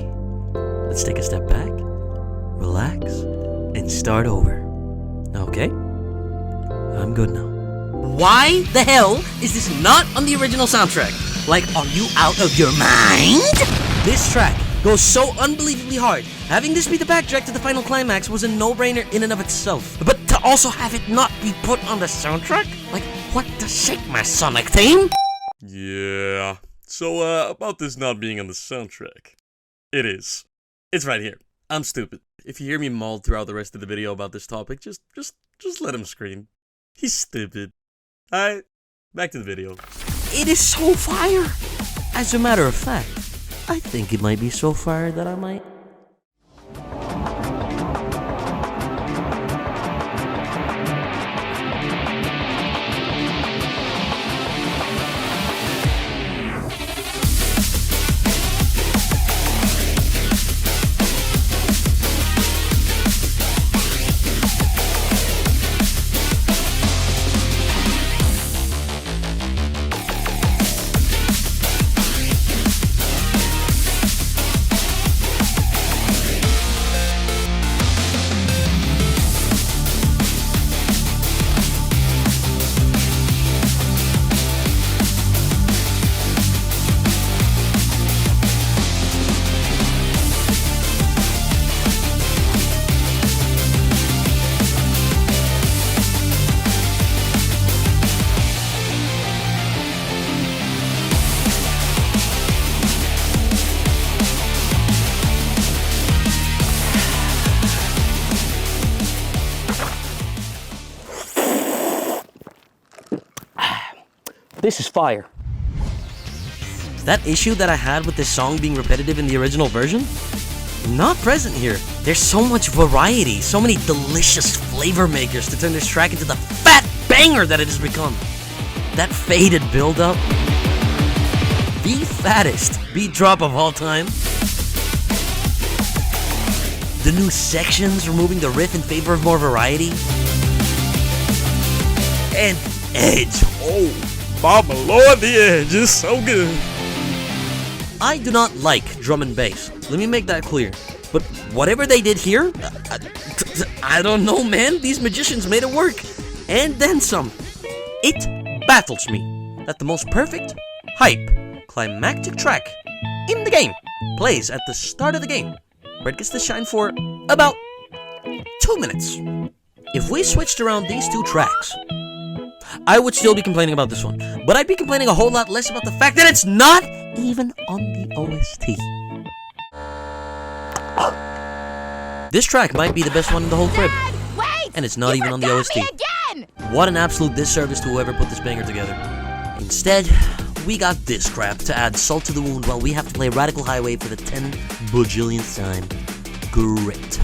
Let's take a step back, relax, and start over. Okay? I'm good now. Why the hell is this not on the original soundtrack? Like, are you out of your mind? This track goes so unbelievably hard. Having this be the backtrack to the final climax was a no-brainer in and of itself. But to also have it not be put on the soundtrack? Like, what the Sigma Sonic Team? Yeah. So, about this not being on the soundtrack. It is. It's right here. I'm stupid. If you hear me maul throughout the rest of the video about this topic, just let him scream. He's stupid. Alright, back to the video. It is so fire! As a matter of fact, I think it might be so fire that I might... This is fire. That issue that I had with this song being repetitive in the original version? Not present here. There's so much variety, so many delicious flavor makers to turn this track into the fat banger that it has become. That faded build-up. The fattest beat drop of all time. The new sections removing the riff in favor of more variety. And edge. Oh, Bob Lord, the edge is so good. I do not like drum and bass. Let me make that clear. But whatever they did here, I don't know, man. These magicians made it work. And then some. It baffles me that the most perfect, hype, climactic track in the game plays at the start of the game, where it gets to shine for about 2 minutes. If we switched around these two tracks, I would still be complaining about this one, but I'd be complaining a whole lot less about the fact that it's not even on the OST. This track might be the best one in the whole crib, and it's not even on the OST. What an absolute disservice to whoever put this banger together. Instead, we got this crap to add salt to the wound while we have to play Radical Highway for the 10 bajillionth time. Great.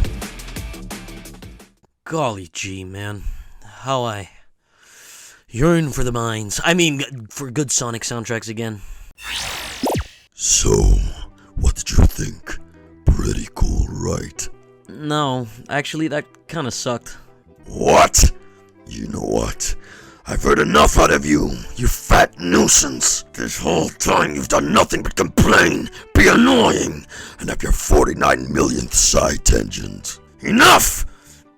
Golly gee, man. How I yearn for the mines. I mean, for good Sonic soundtracks again. So, what did you think? Pretty cool, right? No, actually, that kinda sucked. What? You know what? I've heard enough out of you, you fat nuisance. This whole time you've done nothing but complain, be annoying, and have your 49 millionth side tangent. Enough!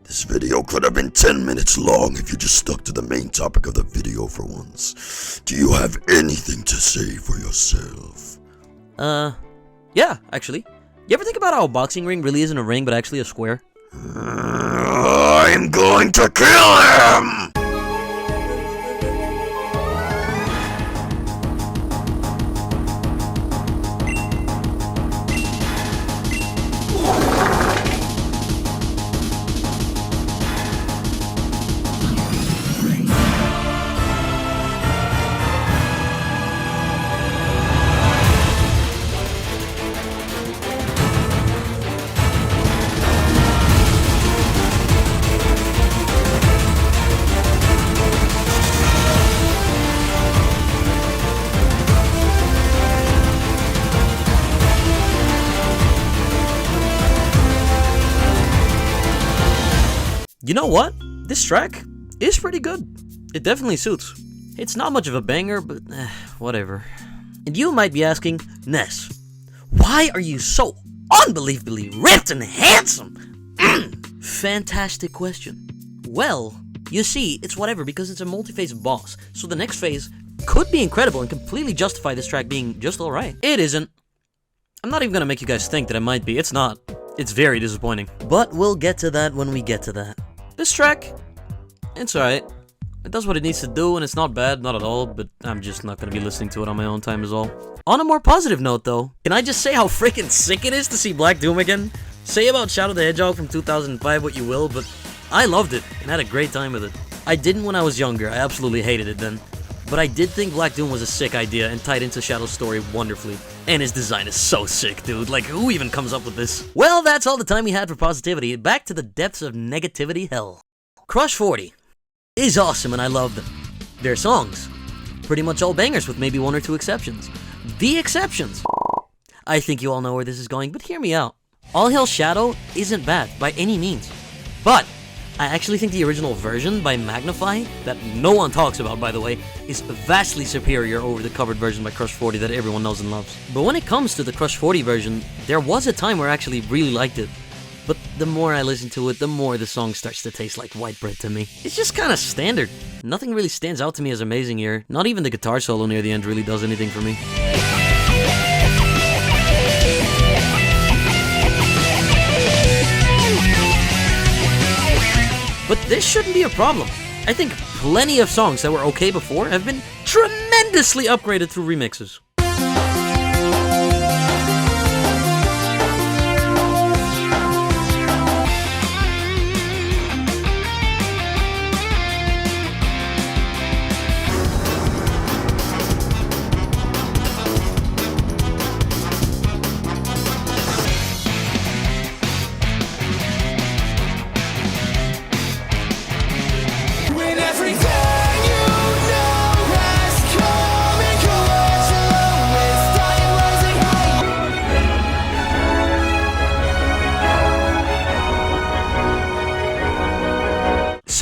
This video could have been 10 minutes long if you just stuck to the main topic of the video for once. Do you have anything to say for yourself? Yeah, actually. You ever think about how a boxing ring really isn't a ring, but actually a square? I'm going to kill him! You know what? This track is pretty good. It definitely suits. It's not much of a banger, but whatever. And you might be asking, Ness, why are you so unbelievably ripped and handsome? Fantastic question. Well, you see, it's whatever because it's a multi-phase boss, so the next phase could be incredible and completely justify this track being just alright. It isn't. I'm not even gonna make you guys think that it might be. It's not. It's very disappointing. But we'll get to that when we get to that. This track, it's alright. It does what it needs to do, and it's not bad, not at all, but I'm just not gonna be listening to it on my own time is all. On a more positive note, though, can I just say how freaking sick it is to see Black Doom again? Say about Shadow the Hedgehog from 2005 what you will, but I loved it, and had a great time with it. I didn't when I was younger, I absolutely hated it then. But I did think Black Doom was a sick idea and tied into Shadow's story wonderfully. And his design is so sick, dude. Like, who even comes up with this? Well, that's all the time we had for positivity. Back to the depths of negativity hell. Crush 40 is awesome and I love them. Their songs, pretty much all bangers with maybe one or two exceptions. The exceptions. I think you all know where this is going, but hear me out. All Hail Shadow isn't bad by any means. But I actually think the original version by Magnify, that no one talks about by the way, is vastly superior over the covered version by Crush 40 that everyone knows and loves. But when it comes to the Crush 40 version, there was a time where I actually really liked it. But the more I listen to it, the more the song starts to taste like white bread to me. It's just kinda standard. Nothing really stands out to me as amazing here. Not even the guitar solo near the end really does anything for me. But this shouldn't be a problem. I think plenty of songs that were okay before have been tremendously upgraded through remixes.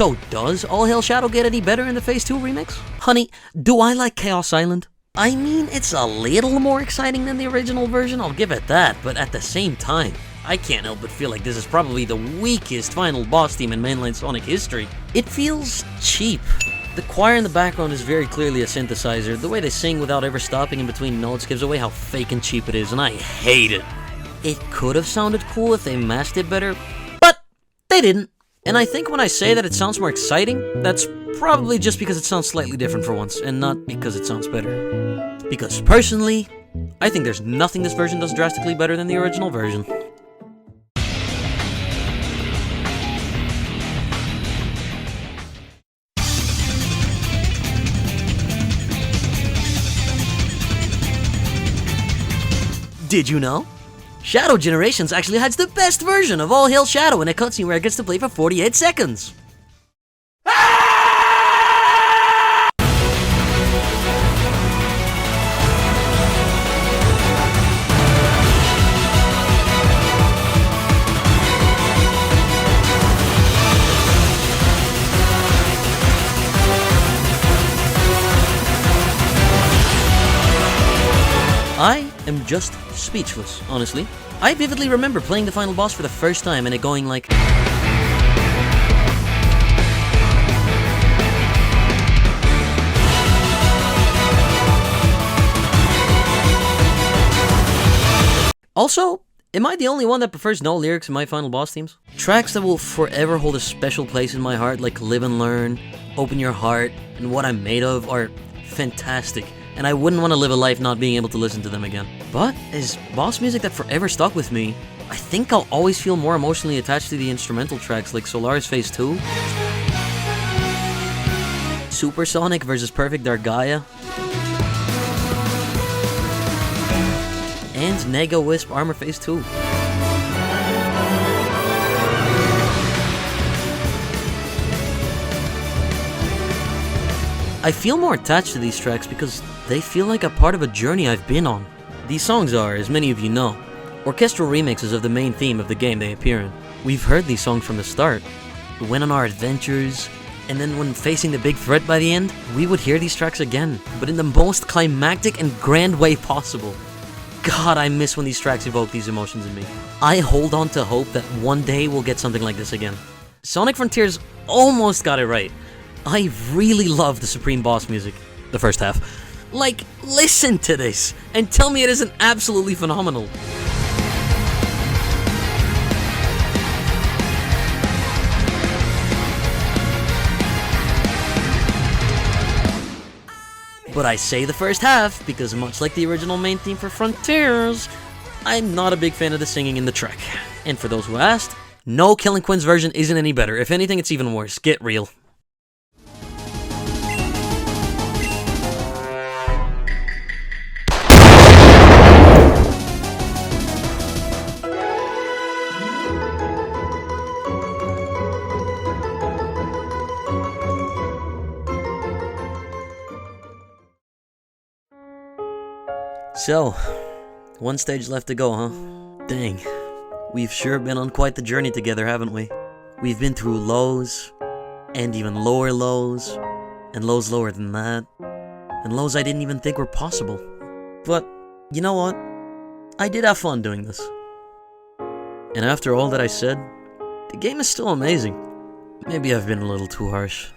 So does All Hail Shadow get any better in the Phase 2 remix? Honey, do I like Chaos Island? I mean, it's a little more exciting than the original version, I'll give it that, but at the same time, I can't help but feel like this is probably the weakest final boss theme in mainline Sonic history. It feels cheap. The choir in the background is very clearly a synthesizer. The way they sing without ever stopping in between notes gives away how fake and cheap it is, and I hate it. It could have sounded cool if they masked it better, but they didn't. And I think when I say that it sounds more exciting, that's probably just because it sounds slightly different for once, and not because it sounds better. Because personally, I think there's nothing this version does drastically better than the original version. Did you know? Shadow Generations actually has the best version of All Hail Shadow in a cutscene where it gets to play for 48 seconds. I am just speechless, honestly. I vividly remember playing the final boss for the first time and it going like... Also, am I the only one that prefers no lyrics in my final boss themes? Tracks that will forever hold a special place in my heart like Live and Learn, Open Your Heart, and What I'm Made Of are fantastic. And I wouldn't want to live a life not being able to listen to them again. But as boss music that forever stuck with me, I think I'll always feel more emotionally attached to the instrumental tracks like Solaris Phase 2, Supersonic vs. Perfect Dark Gaia, and Nega Wisp Armor Phase 2. I feel more attached to these tracks because they feel like a part of a journey I've been on. These songs are, as many of you know, orchestral remixes of the main theme of the game they appear in. We've heard these songs from the start. We went on our adventures, and then when facing the big threat by the end, we would hear these tracks again, but in the most climactic and grand way possible. God, I miss when these tracks evoke these emotions in me. I hold on to hope that one day we'll get something like this again. Sonic Frontiers almost got it right. I really love the Supreme Boss music, the first half. Like, listen to this, and tell me it isn't absolutely phenomenal. But I say the first half, because much like the original main theme for Frontiers, I'm not a big fan of the singing in the track. And for those who asked, no, Killing Quinn's version isn't any better. If anything, it's even worse. Get real. So, one stage left to go, huh? Dang, we've sure been on quite the journey together, haven't we? We've been through lows, and even lower lows, and lows lower than that, and lows I didn't even think were possible. But, you know what? I did have fun doing this. And after all that I said, the game is still amazing. Maybe I've been a little too harsh.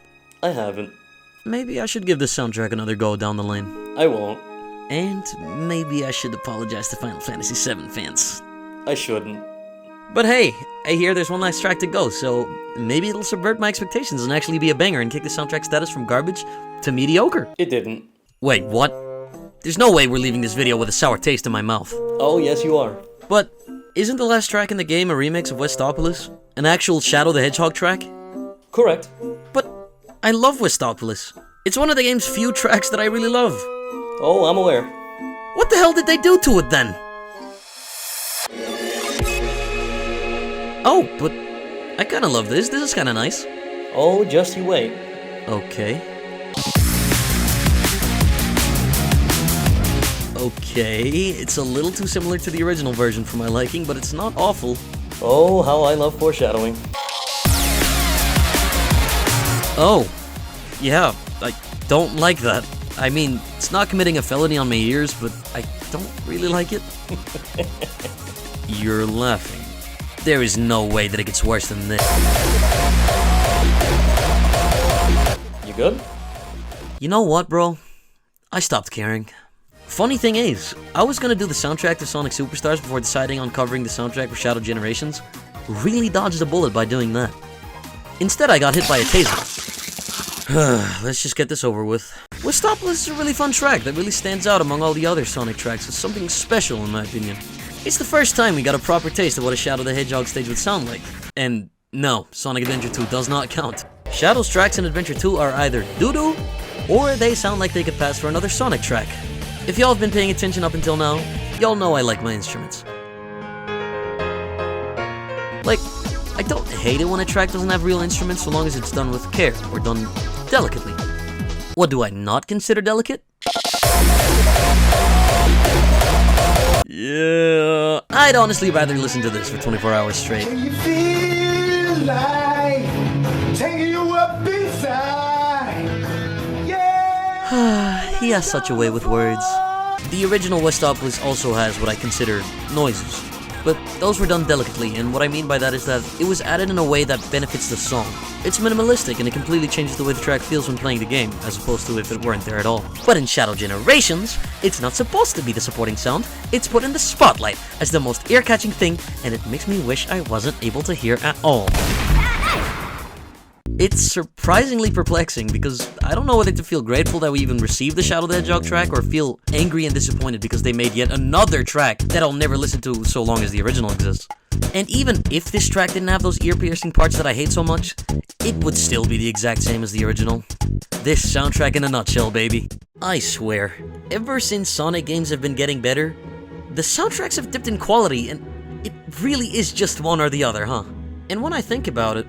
I haven't. Maybe I should give this soundtrack another go down the lane. I won't. And maybe I should apologize to Final Fantasy VII fans. I shouldn't. But hey, I hear there's one last track to go, so maybe it'll subvert my expectations and actually be a banger and kick the soundtrack status from garbage to mediocre. It didn't. Wait, what? There's no way we're leaving this video with a sour taste in my mouth. Oh, yes you are. But isn't the last track in the game a remix of Westopolis? An actual Shadow the Hedgehog track? Correct. But I love Westopolis. It's one of the game's few tracks that I really love. Oh, I'm aware. What the hell did they do to it then? Oh, but I kinda love this. This is kinda nice. Oh, just you wait. Okay. Okay, it's a little too similar to the original version for my liking, but it's not awful. Oh, how I love foreshadowing. Oh, yeah, I don't like that. I mean, it's not committing a felony on my ears, but I don't really like it. You're laughing. There is no way that it gets worse than this. You good? You know what, bro? I stopped caring. Funny thing is, I was gonna do the soundtrack to Sonic Superstars before deciding on covering the soundtrack for Shadow Generations. Really dodged a bullet by doing that. Instead, I got hit by a taser. Let's just get this over with. Westopoulos is a really fun track that really stands out among all the other Sonic tracks. It's something special in my opinion. It's the first time we got a proper taste of what a Shadow the Hedgehog stage would sound like. And no, Sonic Adventure 2 does not count. Shadow's tracks in Adventure 2 are either doo-doo, or they sound like they could pass for another Sonic track. If y'all have been paying attention up until now, y'all know I like my instruments. Like, I don't hate it when a track doesn't have real instruments so long as it's done with care, or done delicately. What do I not consider delicate? Yeah, I'd honestly rather listen to this for 24 hours straight. You feel like taking you up inside. Yeah. He has such a way with words. The original Westopoulos also has what I consider noises, but those were done delicately, and what I mean by that is that it was added in a way that benefits the song. It's minimalistic, and it completely changes the way the track feels when playing the game, as opposed to if it weren't there at all. But in Shadow Generations, it's not supposed to be the supporting sound, it's put in the spotlight as the most ear-catching thing, and it makes me wish I wasn't able to hear at all. It's surprisingly perplexing because I don't know whether to feel grateful that we even received the Shadow the Hedgehog track or feel angry and disappointed because they made yet another track that I'll never listen to so long as the original exists. And even if this track didn't have those ear-piercing parts that I hate so much, it would still be the exact same as the original. This soundtrack in a nutshell, baby. I swear, ever since Sonic games have been getting better, the soundtracks have dipped in quality and it really is just one or the other, huh? And when I think about it,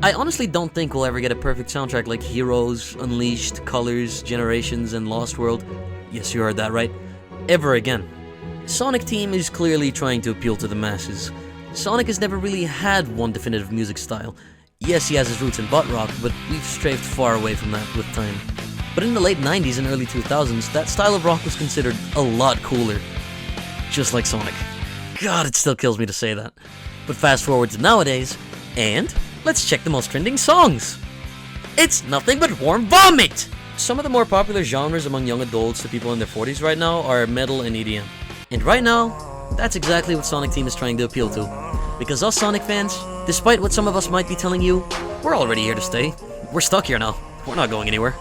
I honestly don't think we'll ever get a perfect soundtrack like Heroes, Unleashed, Colors, Generations, and Lost World. Yes, you heard that right. Ever again. Sonic Team is clearly trying to appeal to the masses. Sonic has never really had one definitive music style. Yes, he has his roots in butt rock, but we've strayed far away from that with time. But in the late 90s and early 2000s, that style of rock was considered a lot cooler. Just like Sonic. God, it still kills me to say that. But fast forward to nowadays, and let's check the most trending songs. It's nothing but warm vomit! Some of the more popular genres among young adults to people in their 40s right now are metal and EDM. And right now, that's exactly what Sonic Team is trying to appeal to. Because us Sonic fans, despite what some of us might be telling you, we're already here to stay. We're stuck here now. We're not going anywhere.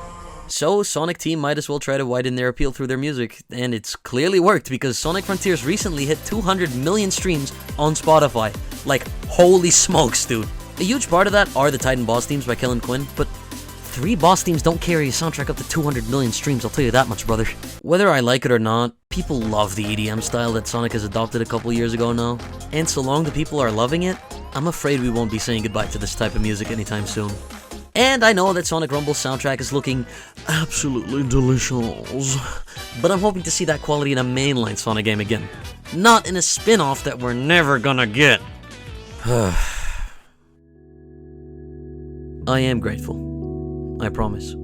So, Sonic Team might as well try to widen their appeal through their music, and it's clearly worked because Sonic Frontiers recently hit 200 million streams on Spotify. Like, holy smokes, dude. A huge part of that are the Titan boss themes by Kellen Quinn, but 3 boss themes don't carry a soundtrack up to 200 million streams, I'll tell you that much, brother. Whether I like it or not, people love the EDM style that Sonic has adopted a couple years ago now, and so long the people are loving it, I'm afraid we won't be saying goodbye to this type of music anytime soon. And I know that Sonic Rumble's soundtrack is looking absolutely delicious, but I'm hoping to see that quality in a mainline Sonic game again, not in a spin-off that we're never gonna get. I am grateful, I promise,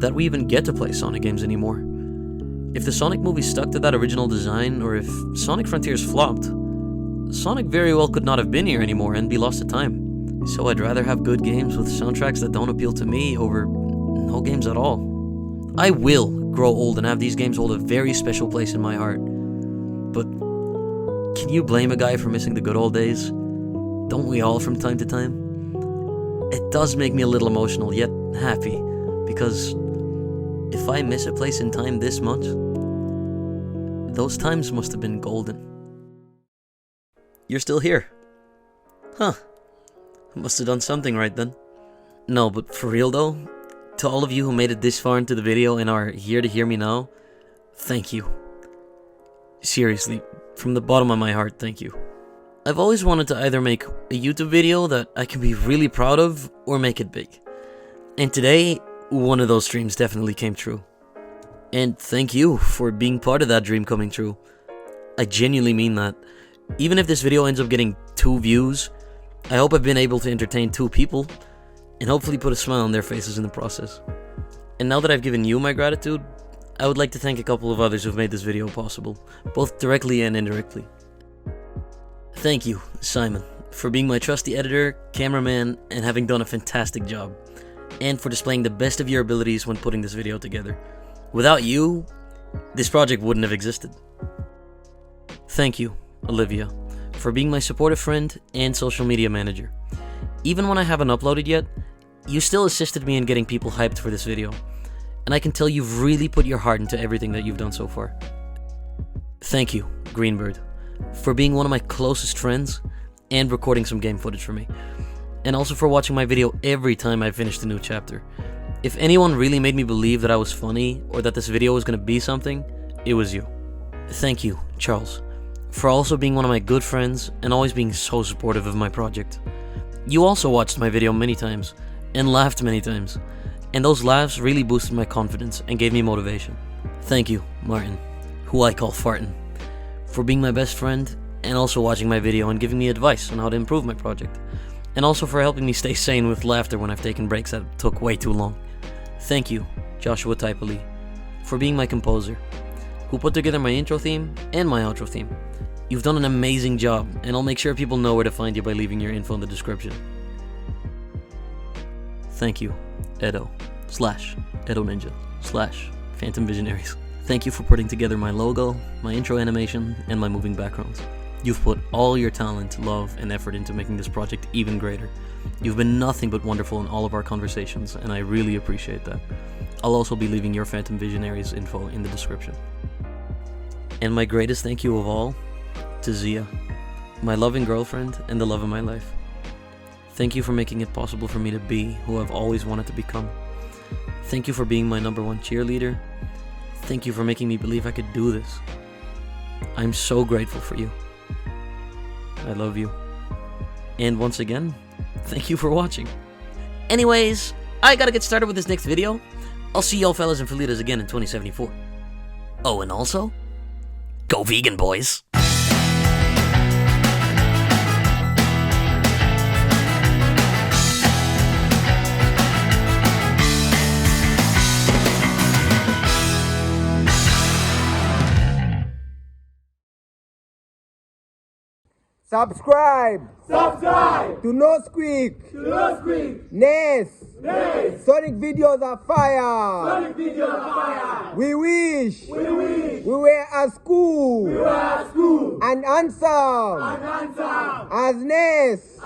that we even get to play Sonic games anymore. If the Sonic movie stuck to that original design, or if Sonic Frontiers flopped, Sonic very well could not have been here anymore and be lost to time. So I'd rather have good games with soundtracks that don't appeal to me over no games at all. I will grow old and have these games hold a very special place in my heart. But can you blame a guy for missing the good old days? Don't we all from time to time? It does make me a little emotional, yet happy, because if I miss a place in time this much, those times must have been golden. You're still here. Huh. Must have done something right then. No, but for real though, to all of you who made it this far into the video and are here to hear me now, thank you. Seriously, from the bottom of my heart, thank you. I've always wanted to either make a YouTube video that I can be really proud of, or make it big. And today, one of those dreams definitely came true. And thank you for being part of that dream coming true. I genuinely mean that. Even if this video ends up getting 2 views, I hope I've been able to entertain 2 people. and hopefully put a smile on their faces in the process. And now that I've given you my gratitude, I would like to thank a couple of others who've made this video possible, both directly and indirectly. Thank you, Simon, for being my trusty editor, cameraman, and having done a fantastic job, and for displaying the best of your abilities when putting this video together. Without you, this project wouldn't have existed. Thank you, Olivia, for being my supportive friend and social media manager. Even when I haven't uploaded yet, you still assisted me in getting people hyped for this video, and I can tell you've really put your heart into everything that you've done so far. Thank you, Greenbird, for being one of my closest friends and recording some game footage for me, and also for watching my video every time I finished a new chapter. If anyone really made me believe that I was funny or that this video was going to be something, it was you. Thank you, Charles, for also being one of my good friends and always being so supportive of my project. You also watched my video many times and laughed many times, and those laughs really boosted my confidence and gave me motivation. Thank you, Martin, who I call Fartin, for being my best friend and also watching my video and giving me advice on how to improve my project, and also for helping me stay sane with laughter when I've taken breaks that took way too long. Thank you, Joshua Typoli, for being my composer, who put together my intro theme and my outro theme. You've done an amazing job, and I'll make sure people know where to find you by leaving your info in the description. Thank you, Edo Ninja / Phantom Visionaries. Thank you for putting together my logo, my intro animation, and my moving backgrounds. You've put all your talent, love, and effort into making this project even greater. You've been nothing but wonderful in all of our conversations, and I really appreciate that. I'll also be leaving your Phantom Visionaries info in the description. And my greatest thank you of all, to Zia, my loving girlfriend and the love of my life. Thank you for making it possible for me to be who I've always wanted to become. Thank you for being my #1 cheerleader. Thank you for making me believe I could do this. I'm so grateful for you. I love you. And once again, thank you for watching. Anyways, I gotta get started with this next video. I'll see y'all fellas and fellitas again in 2074. Oh, and also, go vegan, boys! Subscribe to Nosquick. Nes. Sonic videos are fire. We wish we were as cool and handsome as Nes.